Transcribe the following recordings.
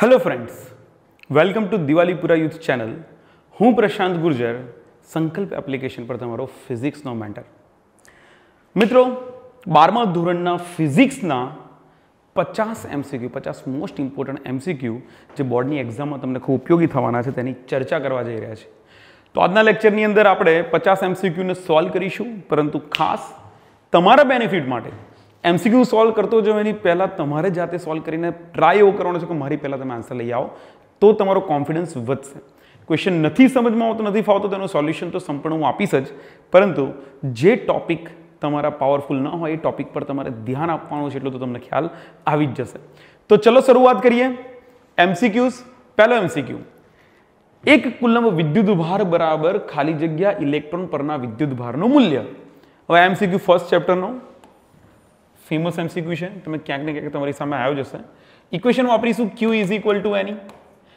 Hello friends, welcome to Diwalipura youth channel. હું પ્રશાંત ગુર્જર, સંકલ્પ application પર તમારો ફિઝિક્સનો મેન્ટર। મિત્રો, 12મા ધોરણના ફિઝિક્સના 50 એમસીક્યુ, 50 મોસ્ટ ઇમ્પોર્ટન્ટ એમસીક્યુ જે બોર્ડની એક્ઝામમાં તમને ખૂબ ઉપયોગી થવાના છે તેની ચર્ચા કરવા જઈ રહ્યા છે। તો આજના લેક્ચરની અંદર આપણે 50 એમસીક્યુને સોલ્વ કરીશું, પરંતુ ખાસ તમારા બેનિફિટ માટે एमसीक्यू सॉल्व करते जो एनी पहला तमारे जाते सॉल्व करीने ट्राय एवं करवानो छे के मारी पहला तमे आंसर लई आओ तो तमारो कॉन्फिडन्स वधशे। क्वेश्चन नहीं समझमां आवतो नहीं फावतो तेनो सोल्यूशन तो संपूर्ण हूँ आपीश ज, परंतु जे टॉपिक तमारा पावरफुल न हो ए टॉपिक पर तमारे ध्यान आपवानुं छे एटलो तो तमने ख्याल आवी ज जशे। तो चलो शुरुआत करिए। एमसीक्यूज। पहलो एमसीक्यू, एक कूलम विद्युत भार बराबर खाली जग्या इलेक्ट्रॉन परना विद्युत भारનું मूल्य। હવે एमसीक्यू फर्स्ट चैप्टरનો फेमस एमसीक्यू है, તમે ક્યાંક ને ક્યાંક તમારી સામે આવ્યો જશે। ઇક્વેશન વાપરીશું Q ઇઝ ઇક્વલ ટુ એની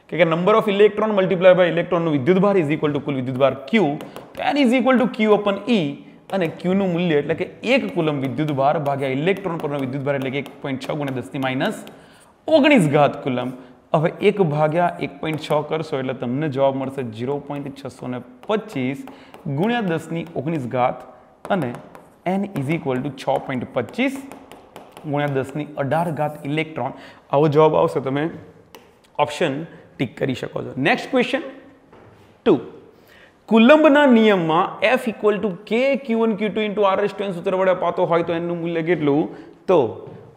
કે number of electron multiply by ઇલેક્ટ્રોનનો વિદ્યુત ભાર ઇઝ ઇક્વલ ટુ કુલ વિદ્યુત ભાર Q, તો n is equal two Q અપન E અને Q નું મૂલ્ય એટલે કે 1 કુલમ વિદ્યુત ભાર ભાગ્યા ઇલેક્ટ્રોન પરનો વિદ્યુત ભાર એટલે કે 1.6 ગુણ્યા 10 ની માઈનસ 19 ઘાત કુલમ। હવે 1 ભાગ્યા 1.6 કરશો એટલે તમને જવાબ મળશે 0.625 ગુણ્યા 10 ની 19 ઘાત અને n इज इक्वल टू 6.25 गुण્યા 10 ની 18 ઘાત ઇલેક્ટ્રોન। આવો જવાબ આવશે, તમે ઓપ્શન ટીક કરી શકો છો। નેક્સ્ટ ક્વેશ્ચન 2, કુલંબના નિયમમાં F equal to k q1 q2 into r raise to n સૂત્ર વડે અપાતો હોય તો n નું મૂલ્ય કેટલું? તો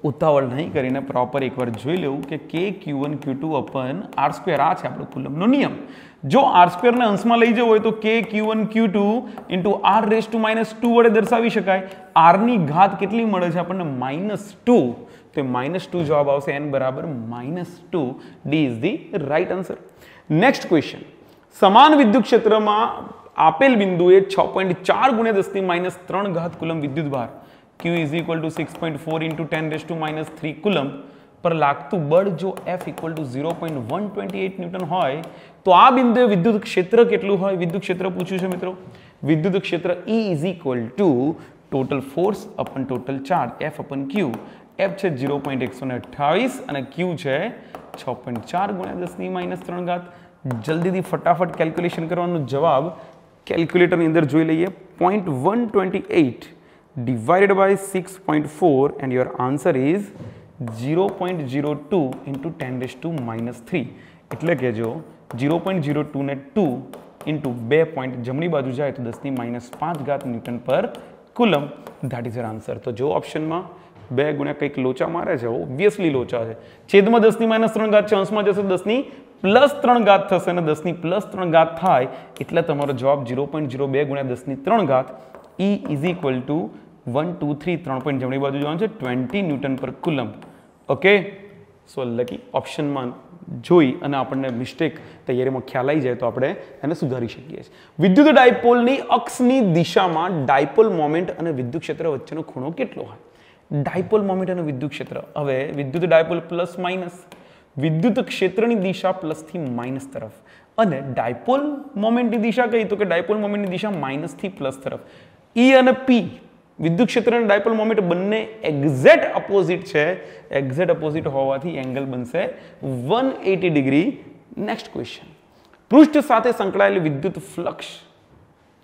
ઉતાવળ નહીં કરીને પ્રોપર એકવાર જોઈ લેવું કે k q1 q2 અપન r square આ છે આપણો કુલંબનો નિયમ। જો r સ્ક્વેર ને અંશમાં લઈ જવો હોય તો k q1 q2 into r raise to -2 વડે દર્શાવી શકાય। r ની ઘાત કેટલી મળે છે આપણને? -2, તો -2 જવાબ આવશે, n બરાબર -2। D is the right answer. Next question, સમાન વિદ્યુત ક્ષેત્રમાં આપેલ બિંદુએ 6.4 ગુણ્યા 10 ની -3 ઘાત કુલમ વિદ્યુત ભાર Q is equal to 6.4 into 10 raise to -3 coulomb પર લાગતું બળ જો F ઇક્વલ ટુ 0.128 ન્યૂટન હોય તો આ બિંદુએ વિદ્યુત ક્ષેત્ર કેટલું હોય? વિદ્યુત ક્ષેત્ર પૂછ્યું છે મિત્રો। વિદ્યુત ક્ષેત્ર E is equal to total force upon total charge F upon Q। F છે 0.128 અને Q છે 6.4 ગુણ્યા 10 ની -3 ઘાત। જલ્દીથી ફટાફટ કેલ્ક્યુલેશન કરવાનો જવાબ કેલ્ક્યુલેટરની અંદર જોઈ લઈએ। 0.128 divided by 6.4 and your answer is 0.02 into 10 raised to -3 એટલે કે જો 0.02 ને 2 into 2 પોઈન્ટ જમણી બાજુ જાય તો 10 ની -5 ઘાત ન્યૂટન પર coulomb, that is your answer. તો જો ઓપ્શનમાં 2 ગુણ્યા કંઈક લોચા મારે છે, ઓબ્વિયસલી લોચા છે, છેદમાં 10 ની -3 ઘાત છે, અંશમાં જશે 10 ની +3 ઘાત થશે અને 10 ની +3 ઘાત થાય એટલે તમારો જવાબ 0.02 ગુણ્યા 10 ની 3 ઘાત E is equal two 1 2 3 3 point જમણી બાજુ જવાનું છે 20 ન્યૂટન પર કુલમ। ઓકે, સો લકી ઓપ્શનમાં જોઈ અને આપણને મિસ્ટેક તૈયારીમાં ખ્યાલ આવી જાય તો આપણે એને સુધારી શકીએ છીએ। વિદ્યુત ડાયપોલની અક્ષની દિશામાં ડાયપોલ મોમેન્ટ અને વિદ્યુત ક્ષેત્ર વચ્ચેનો ખૂણો કેટલો હોય? ડાયપોલ મોમેન્ટ અને વિદ્યુત ક્ષેત્ર, હવે વિદ્યુત ડાયપોલ પ્લસ માઇનસ, વિદ્યુત ક્ષેત્રની દિશા પ્લસ થી માઇનસ તરફ અને ડાયપોલ મોમેન્ટની દિશા કઈ? તો કે ડાયપોલ મોમેન્ટની દિશા માઇનસ થી પ્લસ તરફ। E અને P વિદ્યુત ક્ષેત્ર અને ડાયપોલ મોમેન્ટ બંને એક્ઝેક્ટ અપોઝિટ છે, એક્ઝેક્ટ અપોઝિટ હોવાથી એંગલ બનશે 180 ડિગ્રી। નેક્સ્ટ ક્વેશ્ચન, પૃષ્ઠ સાથે સંકળાયેલ વિદ્યુત ફ્લક્સ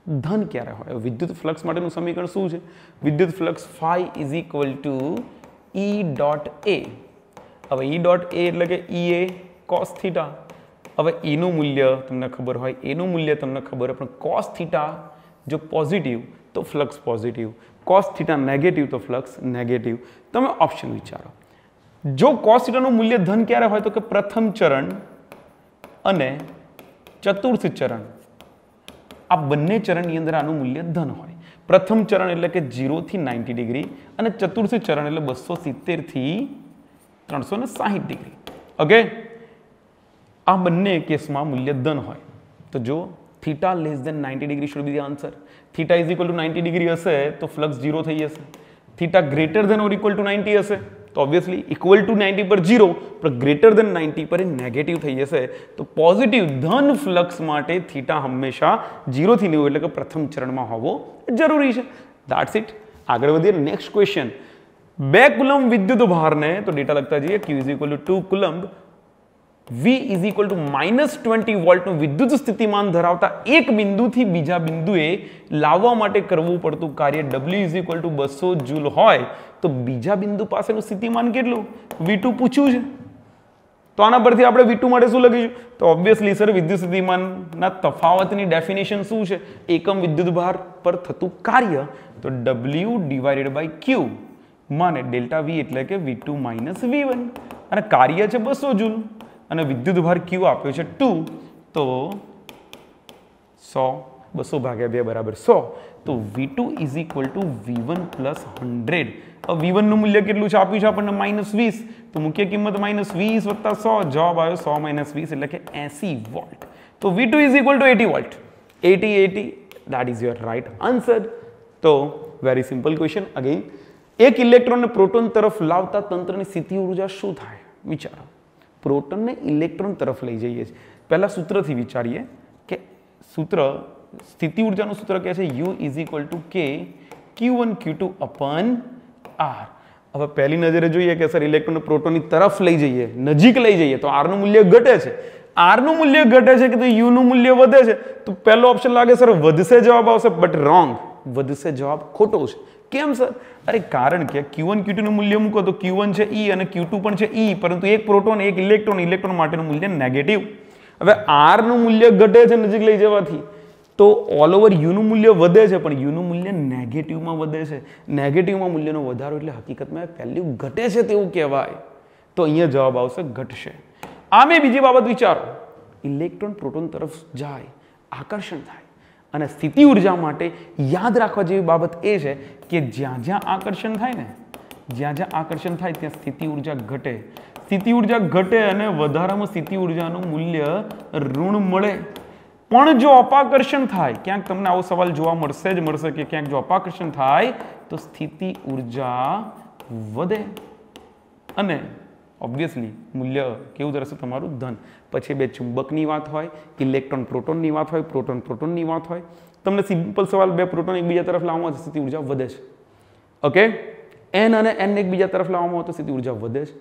ધન ક્યારે હોય? વિદ્યુત ફ્લક્સ માટેનું સમીકરણ શું છે? વિદ્યુત flux phi is equal two E dot A। હવે E ડોટ A એટલે કે EA cos થીટા। હવે E નું મૂલ્ય તમને ખબર હોય, A નું મૂલ્ય તમને ખબર હોય, પણ cos થીટા જો પોઝિટિવ તો flux positive, cos theta negative તો ફ્લક્સ નેગેટિવ। તમે ઓપ્શન વિચારો, જો cos થીટાનું મૂલ્ય ધન ક્યારે હોય? તો કે પ્રથમ ચરણ અને ચતુર્થ ચરણ, આ બંને ચરણની અંદર આનું મૂલ્ય ધન હોય। પ્રથમ ચરણ એટલે કે 0 થી 90 ડિગ્રી અને ચતુર્થ ચરણ એટલે 270 થી 360 ડિગ્રી। ઓકે, આ બંને કેસમાં મૂલ્ય ધન હોય તો જો theta less than 90 degree should be the answer. Theta is equal to 90 degree હશે તો ફ્લક્સ 0 થઈ જશે। Theta greater than or equal to 90 હશે તો ઓબ્વિયસલી ઇક્વલ ટુ 90 પર 0 પણ ગ્રેટર દેન 90 પર એ નેગેટિવ થઈ જશે। તો પોઝિટિવ ધન ફ્લક્સ માટે થીટા હંમેશા 0 થી 90 એટલે કે પ્રથમ ચરણમાં હોવો જરૂરી છે। That's it. આગળ વધીએ। નેક્સ્ટ ક્વેશ્ચન, 2 કુલમ વિદ્યુત ભારને, તો ડેટા લખતા જઈએ, Q is equal two 2 coulomb V is equal two -20 વોલ્ટનું વિદ્યુત સ્થિતિમાન ધરાવતા એક બિંદુથી બીજા બિંદુએ લાવવા માટે કરવું પડતું કાર્ય W is equal two 200 joule હોય તો બીજા બિંદુ પાસેનું સ્થિતિમાન કેટલું? V2 પૂછ્યું છે. તો આના પરથી આપણે V2 માટે શું લખીશું? તો ઓબ્વિયસલી સર વિદ્યુત સ્થિતિમાનના તફાવતની ડેફિનેશન શું છે? એકમ વિદ્યુતભાર પર થતું કાર્ય. તો W ડિવાઇડેડ બાય Q માને ડેલ્ટા V એટલે કે V2 માઇનસ V1 અને કાર્ય છે 200 જૂલ અને વિદ્યુતભાર Q આપ્યો છે 2 તો 100 200 ભાગ્યા 2 બરાબર 100 તો V2 is equal two V1 plus 100. V1 નું મૂલ્ય કેટલું છે આપ્યું છે આપણને -20 તો મુખ્ય કિંમત -20 વત્તા 100 જવાબ આવ્યો 100 માઇનસ 20 એટલે કે 80 વોલ્ટ. તો V2 is equal two 80 volt. 80 that is your right answer. તો વેરી સિમ્પલ ક્વેશ્ચન. અગેન એક ઇલેક્ટ્રોનને પ્રોટોન તરફ લાવતા તંત્રની સ્થિતિ ઉર્જા શું થાય? વિચારો. પ્રોટોનને ઇલેક્ટ્રોન તરફ લઈ જઈએ છીએ. પહેલા સૂત્રથી વિચારીએ કે સૂત્ર સ્થિતિ ઉર્જાનું સૂત્ર કહે છે U is equal to K Q1 Q2 અપન R. હવે પહેલી નજરે જોઈએ કે સર ઇલેક્ટ્રોનને પ્રોટોનની તરફ લઈ જઈએ, નજીક લઈ જઈએ તો R નું મૂલ્ય ઘટે છે. R નું મૂલ્ય ઘટે છે કે તો U નું મૂલ્ય વધે છે. તો પહેલો ઓપ્શન લાગે સર વધશે જવાબ આવશે, બટ રોંગ. વધશે જવાબ ખોટો છે. કેમ સર? અરે કારણ કે Q1 Q2 નું મૂલ્ય મૂકો તો Q1 છે E અને Q2 પણ છે E, પરંતુ એક પ્રોટોન એક ઇલેક્ટ્રોન માટેનું મૂલ્ય નેગેટિવ. હવે R નું મૂલ્ય ઘટે છે નજીક લઈ જવાથી તો ઓલ ઓવર U નું મૂલ્ય વધે છે, પણ U નું મૂલ્ય નેગેટિવમાં વધે છે. નેગેટિવમાં મૂલ્યનો વધારો એટલે હકીકતમાં વેલ્યુ ઘટે છે તેવું કહેવાય. તો અહીંયા જવાબ આવશે ઘટશે. આમે બીજી બાબત વિચારો. ઇલેક્ટ્રોન પ્રોટોન તરફ જાય, આકર્ષણ થાય અને સ્થિતિ ઉર્જા માટે યાદ રાખવા જેવી બાબત એ છે કે જ્યાં જ્યાં આકર્ષણ થાય ને, જ્યાં જ્યાં આકર્ષણ થાય ત્યાં સ્થિતિ ઉર્જા ઘટે. સ્થિતિ ઉર્જા ઘટે અને વધારામાં સ્થિતિ ઉર્જાનું મૂલ્ય ઋણ મળે. પણ જો અપાકર્ષણ થાય, ક્યાંક તમને આવો સવાલ જોવા મળશે જ મળશે કે ક્યાંક જો અપાકર્ષણ થાય તો સ્થિતિ ઉર્જા વધે અને ઓબ્વિયસલી મૂલ્ય કેવું રહેશે તમારું? ધન. પછી બે ચુંબકની વાત હોય, ઇલેક્ટ્રોન પ્રોટોનની વાત હોય, પ્રોટોન પ્રોટોનની વાત હોય. તમને સિમ્પલ સવાલ, બે પ્રોટોન એકબીજા તરફ લાવવામાં આવે તો સ્થિતિ ઉર્જા વધે છે. ઓકે, N અને N ને એકબીજા તરફ લાવવામાં આવે તો સ્થિતિ ઉર્જા વધે છે.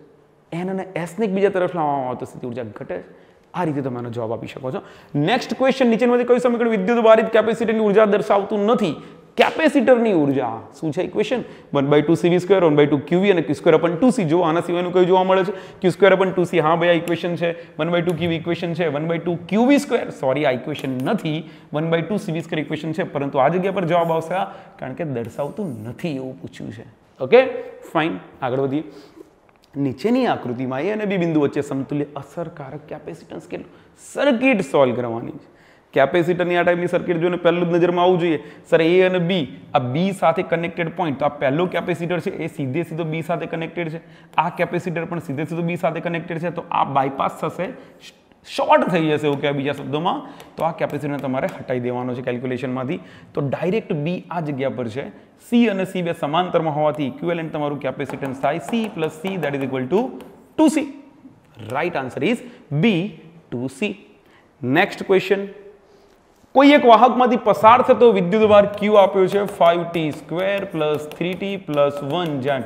N અને S ને એકબીજા તરફ લાવવામાં આવે તો સ્થિતિ ઉર્જા ઘટે છે. આ રીતે તમે આનો જવાબ આપી શકો છો. નેક્સ્ટ ક્વેશ્ચન, નીચેમાંથી કયું સમીકરણ વિદ્યુત ભારિત કેપેસિટરની ઉર્જા દર્શાવતું નથી? કેપેસિટરની ઉર્જા શું છે? ઇક્વેશન 1/2 CV² 1/2 QV અને Q² 2C. જો આના સિવાયનું કયું જોવા મળે છે? Q² 2C. હા ભાઈ, આ ઇક્વેશન છે. 1/2 QV ઇક્વેશન છે. 1/2 QV², સોરી આ ઇક્વેશન નથી, 1/2 CV² ઇક્વેશન છે, પરંતુ આ જગ્યા પર જવાબ આવશે કારણ કે દર્શાવતું નથી એવું પૂછ્યું છે. ઓકે ફાઇન, આગળ વધીએ. નીચેની આકૃતિમાં A અને B બિંદુ વચ્ચે સમતુલ્ય અસરકારક કેપેસિટન્સ કેટલું? સર્કિટ સોલ્વ કરવાની છે. કેપેસિટરની આ ટાઈપની સર્કિટ જોઈને પહેલું જ નજરમાં આવવું જોઈએ સર A અને B, આ B સાથે કનેક્ટેડ પોઈન્ટ. તો આ પહેલો કેપેસિટર છે એ સીધો B સાથે કનેક્ટેડ છે. આ કેપેસિટર પણ સીધો B સાથે કનેક્ટેડ છે. તો આ બાયપાસ થશે, શોર્ટ થઈ જશે એવું કહેવાય બીજા શબ્દોમાં. તો આ કેપેસિટરને તમારે હટાવી દેવાનો છે કેલ્ક્યુલેશનમાંથી. તો ડાયરેક્ટ B આ જગ્યા પર છે. C અને C બે સમાંતરમાં હોવાથી ઇક્વિવેલન્ટ તમારું કેપેસિટન્સ થાય C + C, that is equal to 2C. Right answer is B, 2C. Next question. કોઈ એક વાહકમાંથી પસાર થતો વિદ્યુતભાર Q આપ્યો છે 5t² + 3t + 1, જ્યાં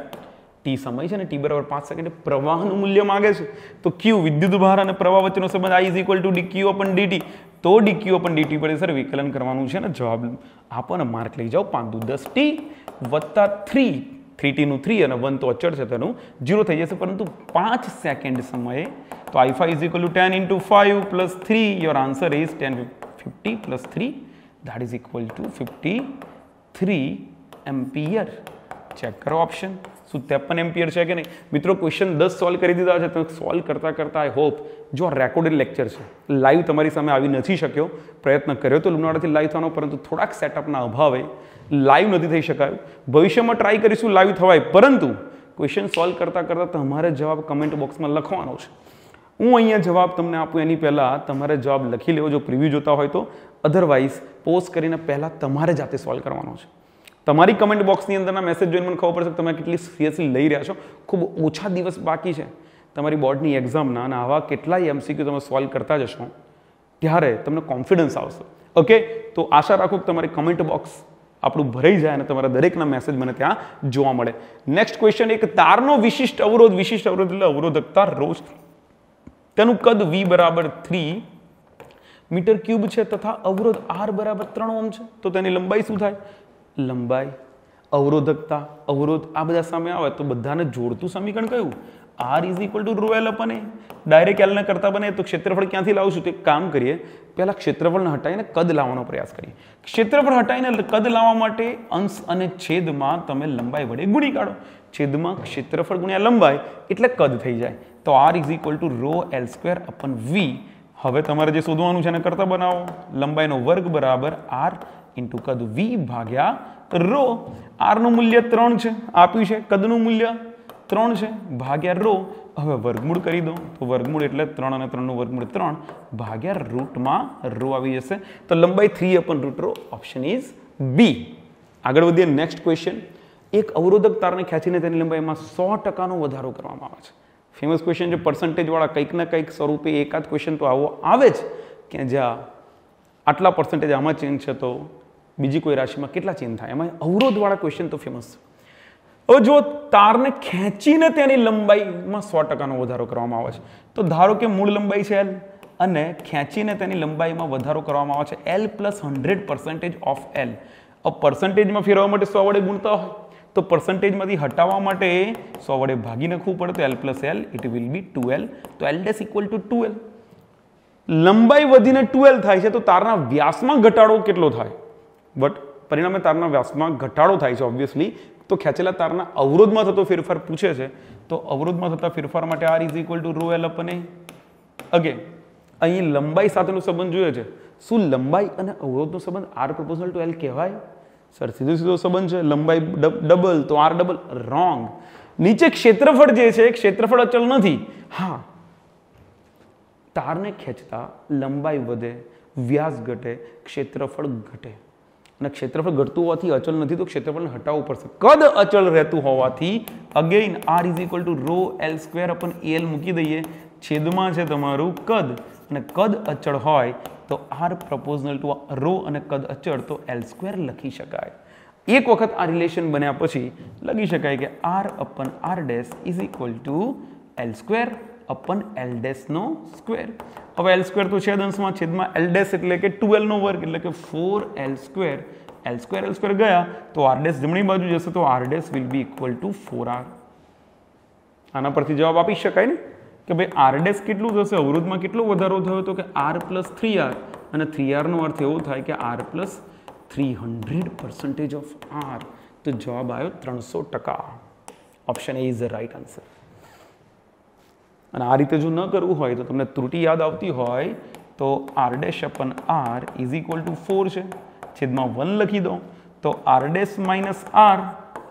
t સમય છે ને t = 5 સેકન્ડ પ્રવાહનું મૂલ્ય માંગે છે. તો Q વિદ્યુતભાર અને પ્રવાહ વચ્ચેનો સંબંધ I = dq/dt. તો dq/dt પર સર વિકલન કરવાનું છે ને જવાબ આપો ને માર્ક લઈ જાઓ. 5 × 10t + 3t નું 3 અને 1 તો અચળ છે તેનું 0 થઈ જશે, પરંતુ 5 સેકન્ડ સમયે. તો I5 = 10 × 5 + 3. Your answer is 50 + 3, that is equal to 53 ampere. Check કરો ઓપ્શન, શું 53 એમ્પિયર છે કે નહીં? મિત્રો ક્વેશ્ચન 10 સોલ્વ કરી દીધા છે. તો સોલ્વ કરતા કરતા આઈ હોપ, જો રેકોર્ડેડ લેક્ચર છે, લાઈવ તમારી સામે આવી નથી શક્યો, પ્રયત્ન કર્યો તો લુણાવાડાથી લાઈવ થવાનો, પરંતુ થોડાક સેટઅપના અભાવે લાઈવ નથી થઈ શકાયું. ભવિષ્યમાં ટ્રાય કરીશું લાઈવ થવાય, પરંતુ ક્વેશ્ચન સોલ્વ કરતા કરતા તમારે જવાબ કમેન્ટ બોક્સમાં લખવાનો છે. હું અહીંયા જવાબ તમને આપું એની પહેલાં તમારે જવાબ લખી લેવો જો પ્રિવ્યૂ જોતા હોય તો. અધરવાઇઝ પોસ્ટ કરીને પહેલાં તમારે જાતે સોલ્વ કરવાનો છે. તમારી કમેન્ટ બોક્સની અંદરના મેસેજ જોઈને મને ખબર પડશે કે તમે કેટલી સિરિયસલી લઈ રહ્યા છો. ખૂબ ઓછા દિવસ બાકી છે તમારી બોર્ડની એક્ઝામના, અને આવા કેટલાય MCQ તમે સોલ્વ કરતા જશો ત્યારે તમને કોન્ફિડન્સ આવશે. ઓકે, તો આશા રાખું કે તમારી કમેન્ટ બોક્સ આપણું ભરાઈ જાય અને તમારા દરેકના મેસેજ મને ત્યાં જોવા મળે. Next question. એક તારનો વિશિષ્ટ અવરોધ એટલે અવરોધકતા ρ તેનું કદ v બરાબર 3 મીટર ક્યુબ છે તથા અવરોધ r બરાબર 3 ઓહ્મ છે, તો તેની લંબાઈ શું થાય? લંબાઈ, અવરોધકતા, અવરોધ આ બધા સામે આવે તો બધાને જોડતું સમીકરણ કયું? r is equal to rho L upon A. Direct L ને કરતા બને તો ક્ષેત્રફળ ક્યાંથી લાવશું? તો એક કામ કરીએ, પહેલા ક્ષેત્રફળને હટાવીને કદ લાવવાનો પ્રયાસ કરીએ. ક્ષેત્રફળ હટાવીને કદ લાવવા માટે અંશ અને છેદમાં તમે લંબાઈ વડે ગુણી કાઢો. છેદમાં ક્ષેત્રફળ ગુણ્યા લંબાઈ એટલે કદ થઈ જાય. તો r is equal to rho L square અપન v. હવે તમારે જે શોધવાનું છે એને કરતા બનાવો. લંબાઈનો વર્ગ બરાબર r ઇન્ટુ કદ v ભાગ્યા રો. r નું મૂલ્ય 3 છે આપ્યું છે, કદનું મૂલ્ય 3 છે ભાગ્યા રો. હવે વર્ગમૂળ કરી દો તો વર્ગમૂળ એટલે 3 અને 3 નું વર્ગમૂળ 3 ભાગ્યા રૂટમાં રો આવી જશે. તો લંબાઈ 3 upon root rho. Option is B. આગળ વધીએ નેક્સ્ટ ક્વેશ્ચન. એક અવરોધક તારને ખેંચીને તેની લંબાઈમાં 100% નો વધારો કરવામાં આવે છે. ફેમસ ક્વેશ્ચન છે, પર્સન્ટેજ વાળા કંઈક ના કંઈક સ્વરૂપે એકાદ ક્વેશ્ચન તો આવો આવે જ કે જ્યાં આટલા પર્સન્ટેજ આમાં ચેન્જ છે તો બીજી કોઈ રાશિમાં કેટલા ચેન્જ થાય. એમાં અવરોધવાળા ક્વેશ્ચન તો ફેમસ છે. હવે જો તારને ખેંચીને તેની લંબાઈમાં 100% નો વધારો કરવામાં આવે છે, તો ધારો કે મૂળ લંબાઈ છે L અને ખેંચીને તેની લંબાઈમાં વધારો કરવામાં આવે છે L પ્લસ 100% ઓફ L. अब પર્સન્ટેજમાં ફેરવવા માટે 100 વડે ગુણતા હોય તો પર્સન્ટેજમાંથી હટાવવા માટે 100 વડે ભાગી નાખવું પડે તો L plus L it will be 2L. તો L dash equal to 2L. લંબાઈ વધીને 2L થાય છે તો તારના વ્યાસમાં ઘટાડો કેટલો થાય? બટ પરિણામે તારના વ્યાસમાં ઘટાડો થાય છે ઓબ્વિયસલી. તો ખેંચેલા તારના અવરોધમાં થતો ફેરફાર પૂછે છે તો અવરોધમાં થતા ફેરફાર માટે r is equal to rho L upon A. Again અહીં લંબાઈ સાથેનો સંબંધ જોઈએ છે. શું લંબાઈ અને અવરોધનો સંબંધ r પ્રોપોર્શનલ ટુ l કહેવાય? સર સીધો સીધો સંબંધ છે. લંબાઈ ડબલ તો r ડબલ. રોંગ. નીચે ક્ષેત્રફળ જે છે ક્ષેત્રફળ અચલ નથી. હા, તારને ખેંચતા લંબાઈ વધે, વ્યાસ ઘટે, ક્ષેત્રફળ ઘટે. અને ક્ષેત્રફળ ઘટતું હોવાથી અચલ નથી તો ક્ષેત્રફળને હટાવવું પડશે. કદ અચલ રહેતું હોવાથી again r is equal to rho L square upon L મૂકી દઈએ. છેદમાં છે તમારું કદ અને કદ અચળ હોય તો r પ્રપોઝનલ ટુ રો અને કદ અચળ તો એલ સ્ક્વેર લખી શકાય. એક વખત આ રિલેશન બન્યા પછી લખી શકાય કે r upon r dash is equal to L square upon L dash નો સ્ક્વેર. હવે એલ સ્ક્વેર તો છે અંશમાં, છેદમાં એલ ડેશ એટલે કે 2L નો વર્ગ એટલે કે 4L સ્ક્વેર. એલ સ્ક્વેર ગયા તો r ડેશ જમણી બાજુ જશે તો r dash will be equal to 4r. આના પરથી જવાબ આપી શકાય ને કે ભાઈ r ડેશ કેટલું થશે, અવરોધમાં કેટલો વધારો થયો તો કે r પ્લસ 3r અને 3r નો અર્થ એવો થાય કે r પ્લસ 300% ઓફ r. તો જવાબ આવ્યો 300%. Option A is the right answer. અને આ રીતે જો ન કરવું હોય તો તમને ત્રુટિ યાદ આવતી હોય તો r dash upon r is equal to 4 છે, છેદમાં 1 લખી દો તો r dash minus r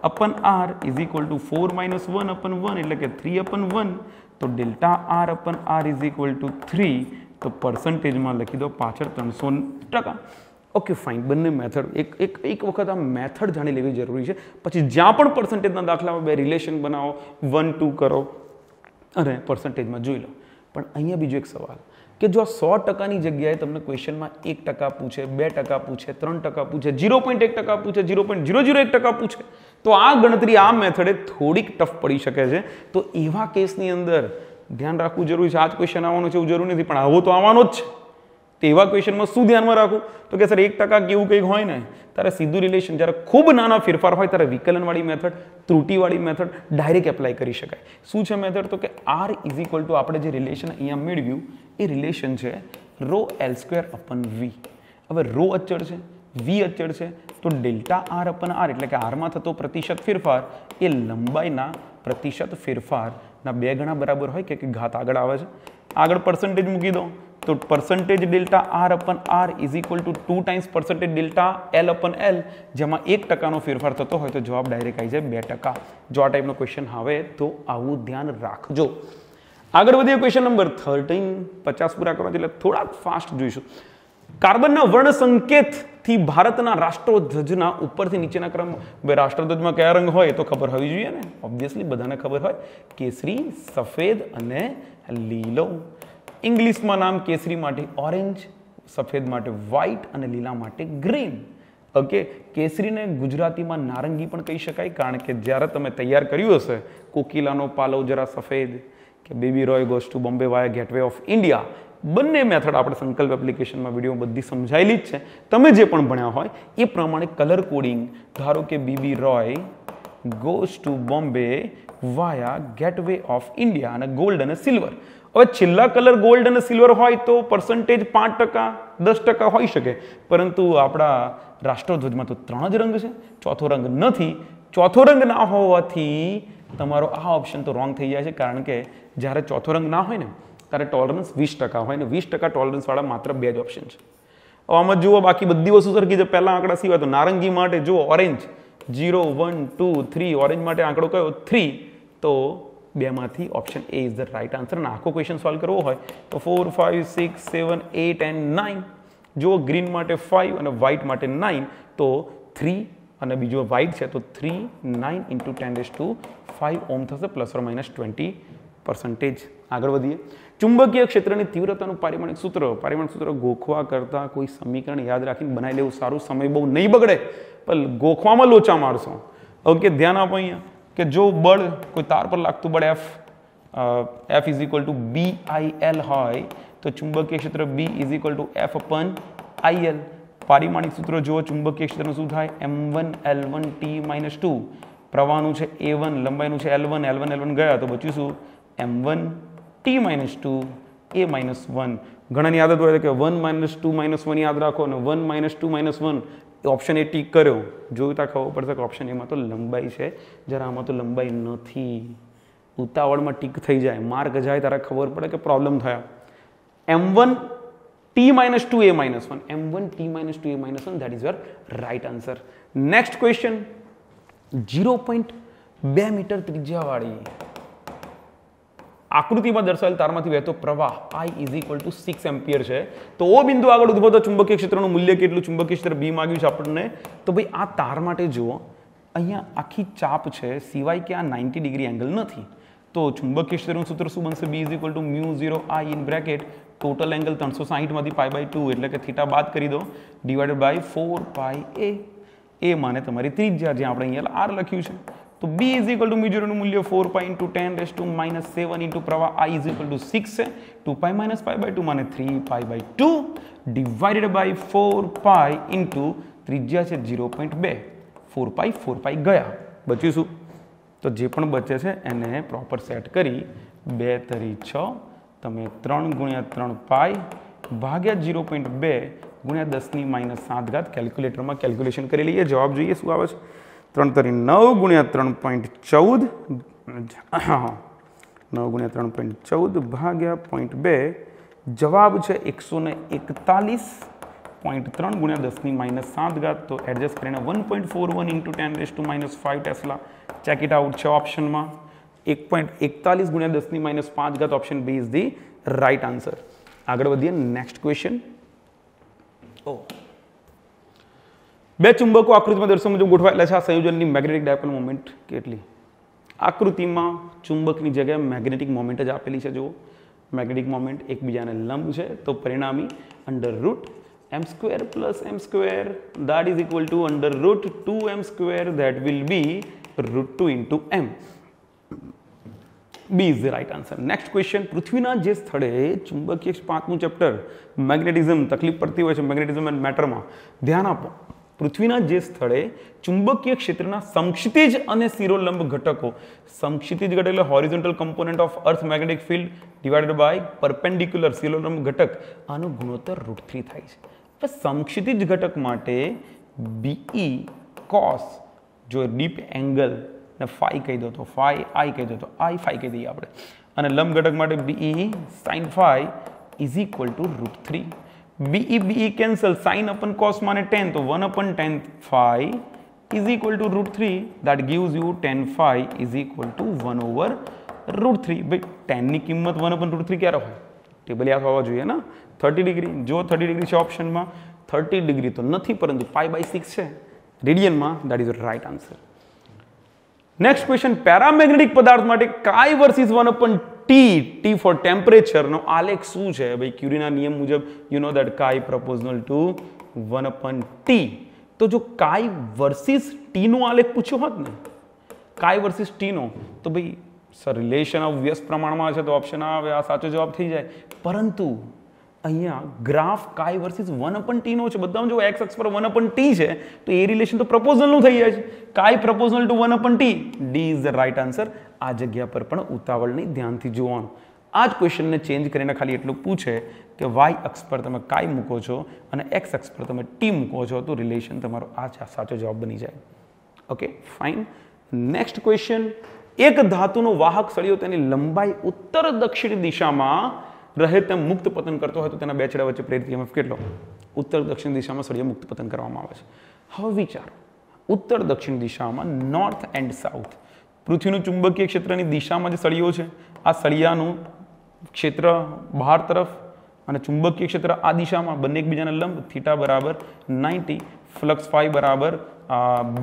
upon r is equal to 4 minus 1 upon 1 એટલે કે 3 અપન 1. તો delta r upon r is equal to 3. તો પર્સન્ટેજમાં લખી દો પાછળ 300%. Okay fine. બંને મેથડ એક વખત આ મેથડ જાણી લેવી જરૂરી છે. પછી જ્યાં પણ પર્સન્ટેજના દાખલામાં બે રિલેશન બનાવો, 1 2 કરો અને પર્સન્ટેજમાં જોઈ લો. પણ અહીંયા બીજો એક સવાલ કે જો આ 100%ની જગ્યાએ તમને ક્વેશ્ચનમાં 1% પૂછે, 2% પૂછે, 3% પૂછે, 0.1% પૂછે, 0.001% પૂછે તો આ ગણતરી આ મેથડે થોડીક ટફ પડી શકે છે. તો એવા કેસની અંદર ધ્યાન રાખવું જરૂરી છે. આ જ ક્વેશ્ચન આવવાનો છે એવું જરૂરી નથી પણ આવો તો આવવાનો જ છે. તો એવા ક્વેશ્ચનમાં શું ધ્યાનમાં રાખવું તો કે સર 1% કેવું કંઈક હોય ને ત્યારે સીધું રિલેશન, જ્યારે ખૂબ નાના ફેરફાર હોય ત્યારે વિકલનવાળી મેથડ, ત્રુટિવાળી મેથડ ડાયરેક્ટ એપ્લાય કરી શકાય. શું છે મેથડ તો કે r ઇઝ ઇક્વલ ટુ આપણે જે રિલેશન અહીંયા મેળવ્યું એ રિલેશન છે રો એલ સ્ક્વેર અપન વી. હવે રો અચળ છે, વી અચળ છે તો ડેલ્ટા r અપન r એટલે કે આરમાં થતો પ્રતિશત ફેરફાર એ લંબાઈના પ્રતિશત ફેરફારના 2 ગણા બરાબર હોય કે ઘાત આગળ આવે છે. આગળ પર્સન્ટેજ મૂકી દો તો percentage delta r upon r is equal two 2 times percentage delta l અપન l, જેમાં 1%નો ફેરફાર થતો હોય તો જવાબ ડાયરેક્ટ આવી જાય 2%. જો આ ટાઈપનો ક્વેશ્ચન આવે તો આવું ધ્યાન રાખજો. આગળ વધીએ ક્વેશ્ચન નંબર 13. 50 પૂરા કરવા એટલે થોડાક ફાસ્ટ જોઈશું. કાર્બનના વર્ણ સંકેતથી ભારતના રાષ્ટ્રધ્વજના ઉપરથી નીચેના ક્રમ, રાષ્ટ્રધ્વજમાં કયા રંગ હોય તો ખબર હોવી જોઈએ ને. ઓબ્વિયસલી બધાને ખબર હોય, કેસરી, સફેદ અને લીલો. ઇંગ્લિશમાં નામ કેસરી માટે ઓરેન્જ, સફેદ માટે વ્હાઇટ અને લીલા માટે ગ્રીન. ઓકે, કેસરીને ગુજરાતીમાં નારંગી પણ કહી શકાય કારણ કે જ્યારે તમે તૈયાર કર્યું હશે કોકિલાનો પાલવ જરા સફેદ, કે baby Roy goes to Bombay via gateway of India. બંને મેથડ આપણે સંકલ્પ એપ્લિકેશનમાં વિડીયો બધી સમજાયેલી જ છે. તમે જે પણ ભણ્યા હોય એ પ્રમાણે કલર કોડિંગ, ધારો કે baby Roy goes to Bombay via gateway of India અને ગોલ્ડ અને સિલ્વર. હવે છેલ્લા કલર ગોલ્ડ અને સિલ્વર હોય તો પર્સન્ટેજ 5%, 10% હોઈ શકે, પરંતુ આપણા રાષ્ટ્રધ્વજમાં તો 3 જ રંગ છે, ચોથો રંગ નથી. ચોથો રંગ ના હોવાથી તમારો આ ઓપ્શન તો રોંગ થઈ જાય છે, કારણ કે જ્યારે ચોથો રંગ ના હોય ને ત્યારે ટોલરન્સ 20% હોય ને 20% ટોલરન્સવાળા માત્ર 2 જ ઓપ્શન છે. હવે આમાં જુઓ, બાકી બધી વસ્તુ સરખી છે. પહેલા આંકડા સિવાય તો નારંગી માટે જુઓ ઓરેન્જ 0, 1, 2, 3, ઓરેન્જ માટે આંકડો કયો 3, તો બેમાંથી option A is the right answer. અને આખો ક્વેશ્ચન સોલ્વ કરવો હોય તો 4, 5, 6, 7, 8 and 9. જુઓ ગ્રીન માટે 5 અને વ્હાઇટ માટે 9, તો 3 અને બીજો વ્હાઇટ છે તો 3, 9 into 10⁵ ઓમ થશે, ±20%. આગળ વધીએ. ચુંબકીય ક્ષેત્રની તીવ્રતાનું પારિમાણિક સૂત્ર ગોખવા કરતાં કોઈ સમીકરણ યાદ રાખીને બનાવી લેવું સારું. સમય બહુ નહીં બગડે, પણ ગોખવામાં લોચા મારશો. ઓકે, ધ્યાન આપો અહીંયા કે જો બળ, કોઈ તાર પર લાગતું બળ F is equal two BIL હોય તો ચુંબકીય ક્ષેત્ર B is equal two F/IL. પારિમાણિક સૂત્ર જુઓ, ચુંબકીય ક્ષેત્રનું શું થાય M1L1T-2. પ્રવાહનું છે A1, લંબાઈનું છે L1 ગયા તો બચ્યું શું M1T-2 A-1. ઘણાની આદત હોય કે 1 - 2 - 1 યાદ રાખો અને 1 - 2 - 1 ઓપ્શન એ ટીક કર્યો. જોયું ત્યાં ખબર પડશે કે ઓપ્શન એમાં તો લંબાઈ છે, જ્યારે આમાં તો લંબાઈ નથી. ઉતાવળમાં ટીક થઈ જાય, માર્ક જાય ત્યારે ખબર પડે કે પ્રોબ્લેમ થયા. M1T-2 A-1, M1T-2 A-1, that is your right answer. Next question, 0.2 metre ત્રિજ્યાવાળી આકૃતિમાં દર્શાવેલ તારમાંથી વહેતો પ્રવાહ I is equal two 6 ampere છે. તો O બિંદુ આગળ ઉદ્ભવતા ચુંબકીય ક્ષેત્રનું મૂલ્ય કેટલું? ચુંબકીય ક્ષેત્ર B માંગ્યું છે આપણને. તો ભાઈ આ તાર માટે જુઓ, અહીંયા આખી ચાપ છે, સિવાય કે આ 90 ડિગ્રી એંગલ નથી. તો ચુંબકીય ક્ષેત્રનું સૂત્ર શું બનશે? B is equal two μ0I in bracket total angle 360 માંથી π/2 એટલે કે θ બાદ કરી દો, ડિવાઇડેડ બાય 4πa. એ માને તમારી ત્રિજ્યા, જ્યાં આપણે અહીંયા R લખ્યું છે. તો B ઇઝ ઇક્વલ ટુ μ0 નું મૂલ્ય 4π × 10⁻⁷ ઇન્ટુ પ્રવાહ I ઇઝ ઇક્વલ ટુ 6 છે. 2π - π/2 માને 3π/2 ડિવાઇડેડ બાય 4π ઇન્ટુ ત્રિજ્યા છે 0.2. 4π ગયા, બચ્યું શું? તો જે પણ બચે છે એને પ્રોપર સેટ કરી 2 તરી 6, તમે 3 × 3π ભાગ્યા 0.2 ગુણ્યા 10⁻⁷ કેલ્ક્યુલેટરમાં કેલ્ક્યુલેશન કરી લઈએ. જવાબ જોઈએ શું આવે છે. 3 તરી 9 ગુણ્યા 3.14, 9 × 3.14 ભાગ્યા 0.2, જવાબ છે 141.3 ગુણ્યા 10⁻⁷. તો એડજસ્ટ કરીને 1.41 × 10⁻⁵ ટેસ્લા. ચેક ઇટ આઉટ છે ઓપ્શનમાં 1.41 ગુણ્યા 10⁻⁵. Option B is the right answer. આગળ વધીએ. Next question. બે ચુંબકો આકૃતિમાં દર્શાવ્યા મુજબ ગોઠવાયેલા છે. આ સંયોજનની મેગ્નેટિક ડાયપોલ મોમેન્ટ કેટલી? આકૃતિમાં ચુંબકની જગ્યાએ મેગ્નેટિક મોમેન્ટ જ આપેલી છે. જુઓ, મેગ્નેટિક મોમેન્ટ એકબીજાને લંબ છે, તો પરિણામી √m² + m², that is equal to √2m², that will be √2 × m. B is the right answer. Next question. પૃથ્વીના જે સ્થળે ચુંબકીય 5મું ચેપ્ટર મેગ્નેટિઝમ તકલીફ પડતી હોય છે, મેગ્નેટિઝમ એન્ડ મેટરમાં, ધ્યાન આપો. પૃથ્વીના જે સ્થળે ચુંબકીય ક્ષેત્રના સમક્ષિતિજ અને શિરોલંબ ઘટકો, સમક્ષિતિજ ઘટક એટલે horizontal component of earth magnetic field divided by perpendicular શિરોલંબ ઘટક, આનો ગુણોત્તર √3 થાય છે. હવે સમક્ષિતિજ ઘટક માટે BE cos, જો ડીપ એંગલ ને ફાઈ કહી દો તો ફાઈ, આઈ કહી દો તો આઈ, ફાઈ કહી દઈએ આપણે. અને લંબ ઘટક માટે BE sin phi is equal to √3. BE cancel, sin upon cos માને 10, તો 1/10 phi is equal to √3. that gives you 10 phi is equal to 1/√3. ભાઈ 10 ની કિંમત 1/√3 ક્યારે હોય? ટેબલ યાદ હોવા જોઈએ ને. 30 ડિગ્રી. જો 30 ડિગ્રી છે ઓપ્શનમાં, 30 ડિગ્રી તો નથી, પરંતુ π/6 છે રેડિયનમાં. that is the right answer. Next question. Paramagnetic પદાર્થ માટે chi versus 1/T, T for temperature નો આલેખ શું છે? ભાઈ ક્યુરીના નિયમ મુજબ you know that chi proportional to 1/T. તો જો કાઈ વર્સિસ T નો આલેખ પૂછ્યો હોત ને, કાઈ વર્સિસ T નો, તો ભાઈ સર રિલેશન ઓફ વ્યસ્ત પ્રમાણમાં છે તો ઓપ્શન આવે, આ સાચો જવાબ થઈ જાય. પરંતુ અહીંયા ગ્રાફ કાઈ વર્સિસ 1/t નો છે. બધામાં જો x અક્ષ પર 1/t છે તો એ રિલેશન તો પ્રપોઝલનું થઈ જાય છે. કાઈ proportional to 1/t. D is the right answer. આ જગ્યા પર પણ ઉતાવળ નહીં, ધ્યાનથી જોવાનું. આ જ ક્વેશ્ચનને ચેન્જ કરીને ખાલી એટલું પૂછે કે y અક્ષ પર તમે કાઈ મૂકો છો અને x અક્ષ પર તમે t મૂકો છો તો રિલેશન તમારો આ સાચો જવાબ બની જાય. Okay fine. Next question. એક ધાતુનો વાહક સળિયો તેની લંબાઈ ઉત્તર દક્ષિણ દિશામાં રહે તેમ મુક્ત પતન કરતો હોય તો તેના બે છેડા વચ્ચે પ્રેરિત EMF કેટલો? ઉત્તર દક્ષિણ દિશામાં સળિયો મુક્ત પતન કરવામાં આવે છે. હવે વિચારો, ઉત્તર દક્ષિણ દિશામાં નોર્થ એન્ડ સાઉથ પૃથ્વીનું ચુંબકીય ક્ષેત્રની દિશામાં જે સળિયો છે, આ સળિયાનું ક્ષેત્ર બહાર તરફ અને ચુંબકીય ક્ષેત્ર આ દિશામાં, બંને એકબીજાને લંબ, થીટા બરાબર 90, ફ્લક્સ ફાઈ બરાબર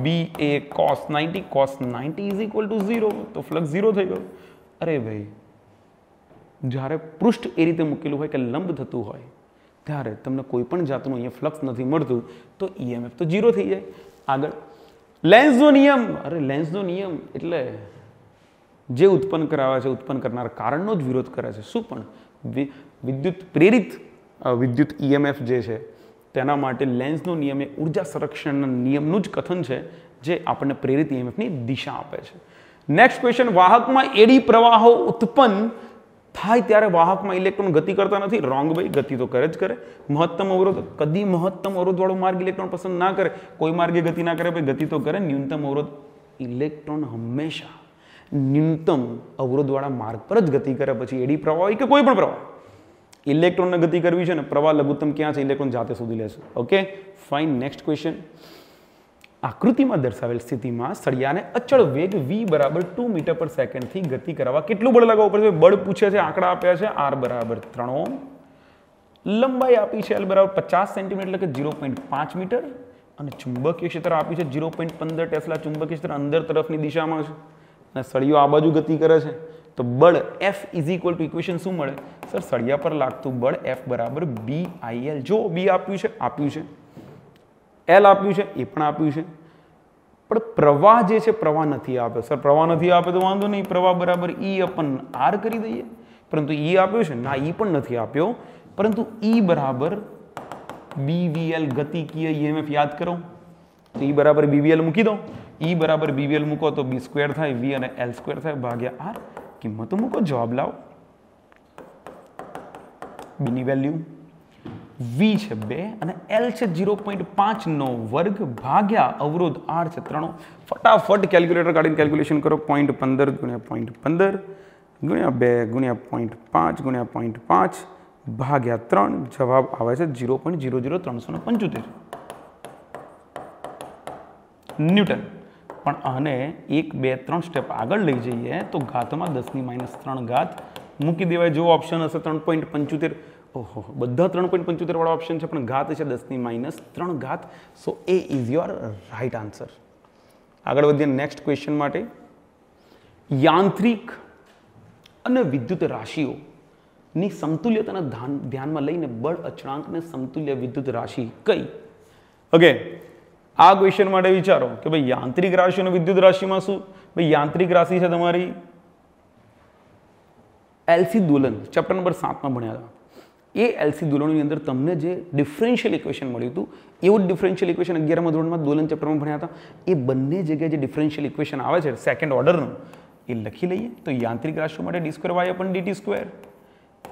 BA cos 90, cos 90 is equal two 0, તો ફ્લક્સ 0 થઈ ગયો. અરે ભાઈ, જ્યારે પૃષ્ઠ એ રીતે મૂકેલું હોય કે લંબ થતું હોય ત્યારે તમને કોઈ પણ જાતનું અહીંયા ફ્લક્સ નથી મળતું તો EMF તો 0 થઈ જાય. આગળ લેન્ઝનો નિયમ. અરે લેન્ઝનો નિયમ એટલે જે ઉત્પન્ન કરાવે છે, ઉત્પન્ન કરનાર કારણનો જ વિરોધ કરે છે. શું પણ વિદ્યુત પ્રેરિત વિદ્યુત EMF જે છે તેના માટે લેન્ઝનો નિયમ એ ઉર્જા સંરક્ષણના નિયમનું જ કથન છે જે આપણને પ્રેરિત EMFની દિશા આપે છે. Next question. વાહકમાં એડી પ્રવાહો ઉત્પન્ન થાય ત્યારે વાહકમાં ઇલેક્ટ્રોન ગતિ કરતા નથી. રોંગ ભાઈ, ગતિ તો કરે જ કરે. મહત્તમ અવરોધ, કદી મહત્તમ અવરોધવાળો માર્ગ ઇલેક્ટ્રોન પસંદ ના કરે. કોઈ માર્ગે ગતિ ના કરે ભાઈ, ગતિ તો કરે. ન્યૂનતમ અવરોધ, ઇલેક્ટ્રોન હંમેશા ન્યૂનતમ અવરોધવાળા માર્ગ પર જ ગતિ કરે. પછી એડી પ્રવાહ હોય કે કોઈ પણ પ્રવાહ, ઇલેક્ટ્રોનને ગતિ કરવી છે ને, પ્રવાહ લઘુત્તમ ક્યાં છે, ઇલેક્ટ્રોન જાતે શોધી લેશે. Okay fine. Next question. આકૃતિમાં દર્શાવેલ સ્થિતિમાં સળિયાને અચળ વેગ v બરાબર 2 મીટર પર સેકન્ડથી ગતિ કરવા કેટલું બળ લગાવવું પડશે? બળ પૂછે છે, આંકડા આપ્યા છે. r બરાબર 3 ઓહ્મ, લંબાઈ આપી છે l બરાબર 50 સેન્ટીમીટર એટલે કે 0.5 મીટર અને ચુંબકીય ક્ષેત્ર આપ્યું છે 0.15 ટેસ્લા. ચુંબકીય ક્ષેત્ર અંદર તરફની દિશામાં છે અને સળિયો આ બાજુ ગતિ કરે છે તો બળ F is equal two equation શું મળે? સર સળિયા પર લાગતું બળ F બરાબર BIL. જો B આપ્યું છે, L આપ્યું છે, એ પણ આપ્યું છે, પણ પ્રવાહ જે છે પ્રવાહ નથી આપ્યો. સર પ્રવાહ નથી આપ્યો તો વાંધો નહીં, પ્રવાહ બરાબર E/R કરી દઈએ. પરંતુ E આપ્યો છે ના, E પણ નથી આપ્યો, પરંતુ E બરાબર BVL ગતિકીય EMF યાદ કરો તો E બરાબર BVL મૂકી દો. E બરાબર BVL મૂકો તો B સ્ક્વેર થાય, V અને L સ્ક્વેર થાય ભાગ્યા R. કિંમતો મૂકો, જવાબ લાવો. B ની વેલ્યુ V છે 2 અને L છે 0.5 નો વર્ગ ભાગ્યા અવરોધ R છે 3. ફટાફટ કેલ્ક્યુલેટર કાઢીને કેલ્ક્યુલેશન કરો. 0.15 ગુણ્યા 0.15 ગુણ્યા 2 ગુણ્યા 0.5 ગુણ્યા 0.5 ભાગ્યા 3. જવાબ આવે છે 0.00375 ન્યૂટન. પણ આને 1 2 3 સ્ટેપ આગળ લઈ જઈએ તો ઘાતમાં 10⁻³ ઘાત મૂકી દેવાય. જો ઓપ્શન હશે 3.75, ઓહો બધા 3.75 વાળા ઓપ્શન છે પણ ઘાત છે 10⁻³ ઘાત. સો એ ઇઝ યોર રાઈટ આન્સર. આગળ વધીએ નેક્સ્ટ ક્વેશ્ચન માટે. યાંત્રિક અને વિદ્યુત રાશિઓની સમતુલ્યતાને ધ્યાનમાં લઈને બળ અચળાંકને સમતુલ્ય વિદ્યુત રાશિ કઈ? ઓકે, આ ક્વેશ્ચન માટે વિચારો કે ભાઈ યાંત્રિક રાશિ અને વિદ્યુત રાશિમાં શું? ભાઈ યાંત્રિક રાશિ છે તમારી એલસી દોલન, ચેપ્ટર નંબર 7 માં ભણ્યા હતા. એ એલસી દોલનની અંદર તમને જે ડિફરન્શિયલ ઇક્વેશન મળ્યું હતું એવું જ ડિફરન્શિયલ ઇક્વેશન 11મા ધોરણમાં દોલન ચેપ્ટરમાં ભણ્યા હતા. એ બંને જગ્યાએ જે ડિફરન્શિયલ ઇક્વેશન આવે છે સેકન્ડ ઓર્ડરનું એ લખી લઈએ. તો યાંત્રિક રાશિઓ માટે d2y/dt²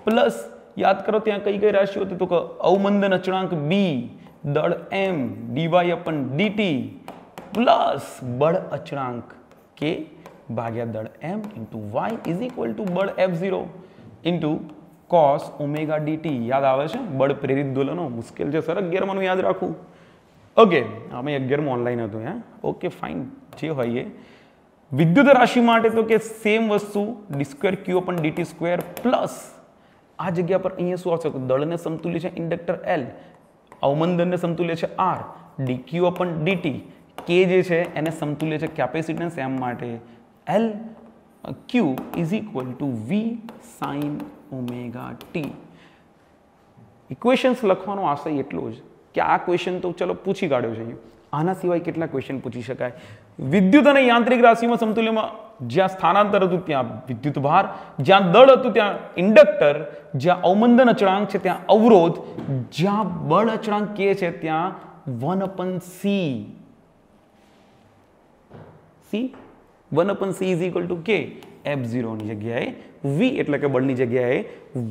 પ્લસ યાદ કરો ત્યાં કઈ કઈ રાશિઓ હતી તો કે અવમંદન અચળાંક b, દળ m, dy/dt પ્લસ બળ અચળાંક k ભાગ્યા દળ m into y is equal two બળ F0 into cos omega dt. યાદ આવે છે? બળ પ્રેરિત દોલનો મુશ્કેલ છે સર 11માનું યાદ રાખવું. ઓકે, અમે 11મું ઓનલાઈન હતું. ઓકે ફાઇન, જે હોય એ. વિદ્યુત રાશિ માટે તો કે સેમ વસ્તુ d2q/dt² પ્લસ આ જગ્યા પર અહીંયા શું આવશે? દળને સમતુલ્ય છે ઇન્ડક્ટર L, અવમંદનને સમતુલ્ય છે R, dq/dt. k જે છે એને સમતુલ્ય છે કેપેસિટન્સ M માટે L, q is equal to v sin omega t. Equations લખવાનો આશય એટલો જ કે આ ક્વેશ્ચન તો ચલો પૂછી કાઢ્યો છે. આના સિવાય કેટલા ક્વેશ્ચન પૂછી શકાય? વિદ્યુત અને યાંત્રિક રાશિમાં સમતુલ્યમાં જ્યાં સ્થાનાંતર હતું ત્યાં વિદ્યુત ભાર, જ્યાં દળ હતું ત્યાં ઇન્ડક્ટર, જ્યાં અવમંદન અચળાંક છે ત્યાં અવરોધ, જ્યાં બળ અચળાંક k છે ત્યાં 1/c. k F0 ની જગ્યાએ V એટલે કે બળની જગ્યાએ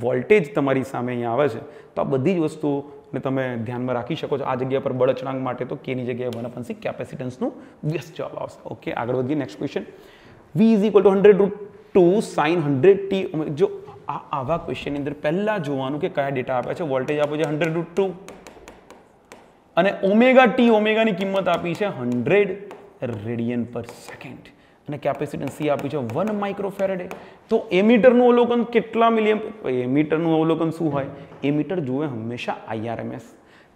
વોલ્ટેજ તમારી સામે અહીંયા આવે છે. તો આ બધી જ વસ્તુઓને તમે ધ્યાનમાં રાખી શકો છો. આ જગ્યા પર બળ અચળાંક માટે તો k ની જગ્યાએ 1/c કેપેસિટન્સનું વ્યસ્ત જવાબ આવશે. ઓકે, આગળ વધીએ. Next question. V = 100√2 sin 100t. જો આવા ક્વેશ્ચનની અંદર પહેલા જોવાનું કે કયા ડેટા આપ્યા છે. વોલ્ટેજ આપ્યો છે 100√2 અને ઓમેગા t, ઓમેગાની કિંમત આપી છે 100 રેડિયન પર સેકન્ડ અને કેપેસિટન્સ C આપ્યું છે 1 માઇક્રોફેરેડે. તો એમીટરનું અવલોકન કેટલા મિલિયમ? એમીટરનું અવલોકન શું હોય? એમીટર જુએ હંમેશા IRMS.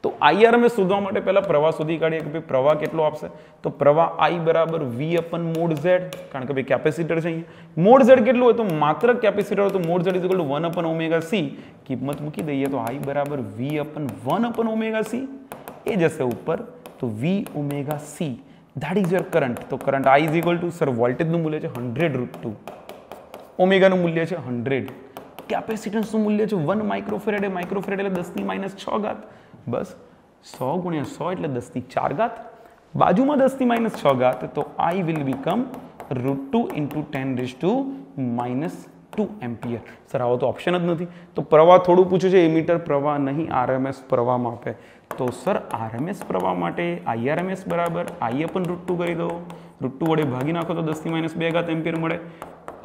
તો IRMS શોધવા માટે પહેલા પ્રવાહ શોધી કાઢીએ કે ભાઈ પ્રવાહ કેટલો આપશે. તો પ્રવાહ I બરાબર V/mod Z, કારણ કે ભાઈ કેપેસિટર છે અહીંયા. mod Z કેટલું હોય? તો માત્ર કેપેસિટર હોય તો mod Z = 1/ωc. કિંમત મૂકી દઈએ તો I બરાબર V/1/ωc એ જશે ઉપર. તો V/ωc that is your current. તો કરંટ I = સર વોલ્ટેજનું મૂલ્ય છે 100√2, ઓમેગાનું મૂલ્ય છે 100, કેપેસિટન્સનું મૂલ્ય છે 1 માઇક્રોફેરેડે. માઇક્રોફેરેડ એટલે 10⁻⁶. બસ 100 × 100 એટલે 10⁴. બાજુમાં 10⁻⁶. તો I will become √2 × 10⁻². Ampere. Sir આવો તો ઓપ્શન જ નથી. તો પ્રવાહ થોડું પૂછ્યું છે, એમીટર પ્રવાહ નહીં, RMS પ્રવાહ માપે. તો સર RMS પ્રવાહ માટે IRMS બરાબર I/√2 કરી દો. √2 વડે ભાગી નાખો તો 10⁻². એમ્પિયર મળે.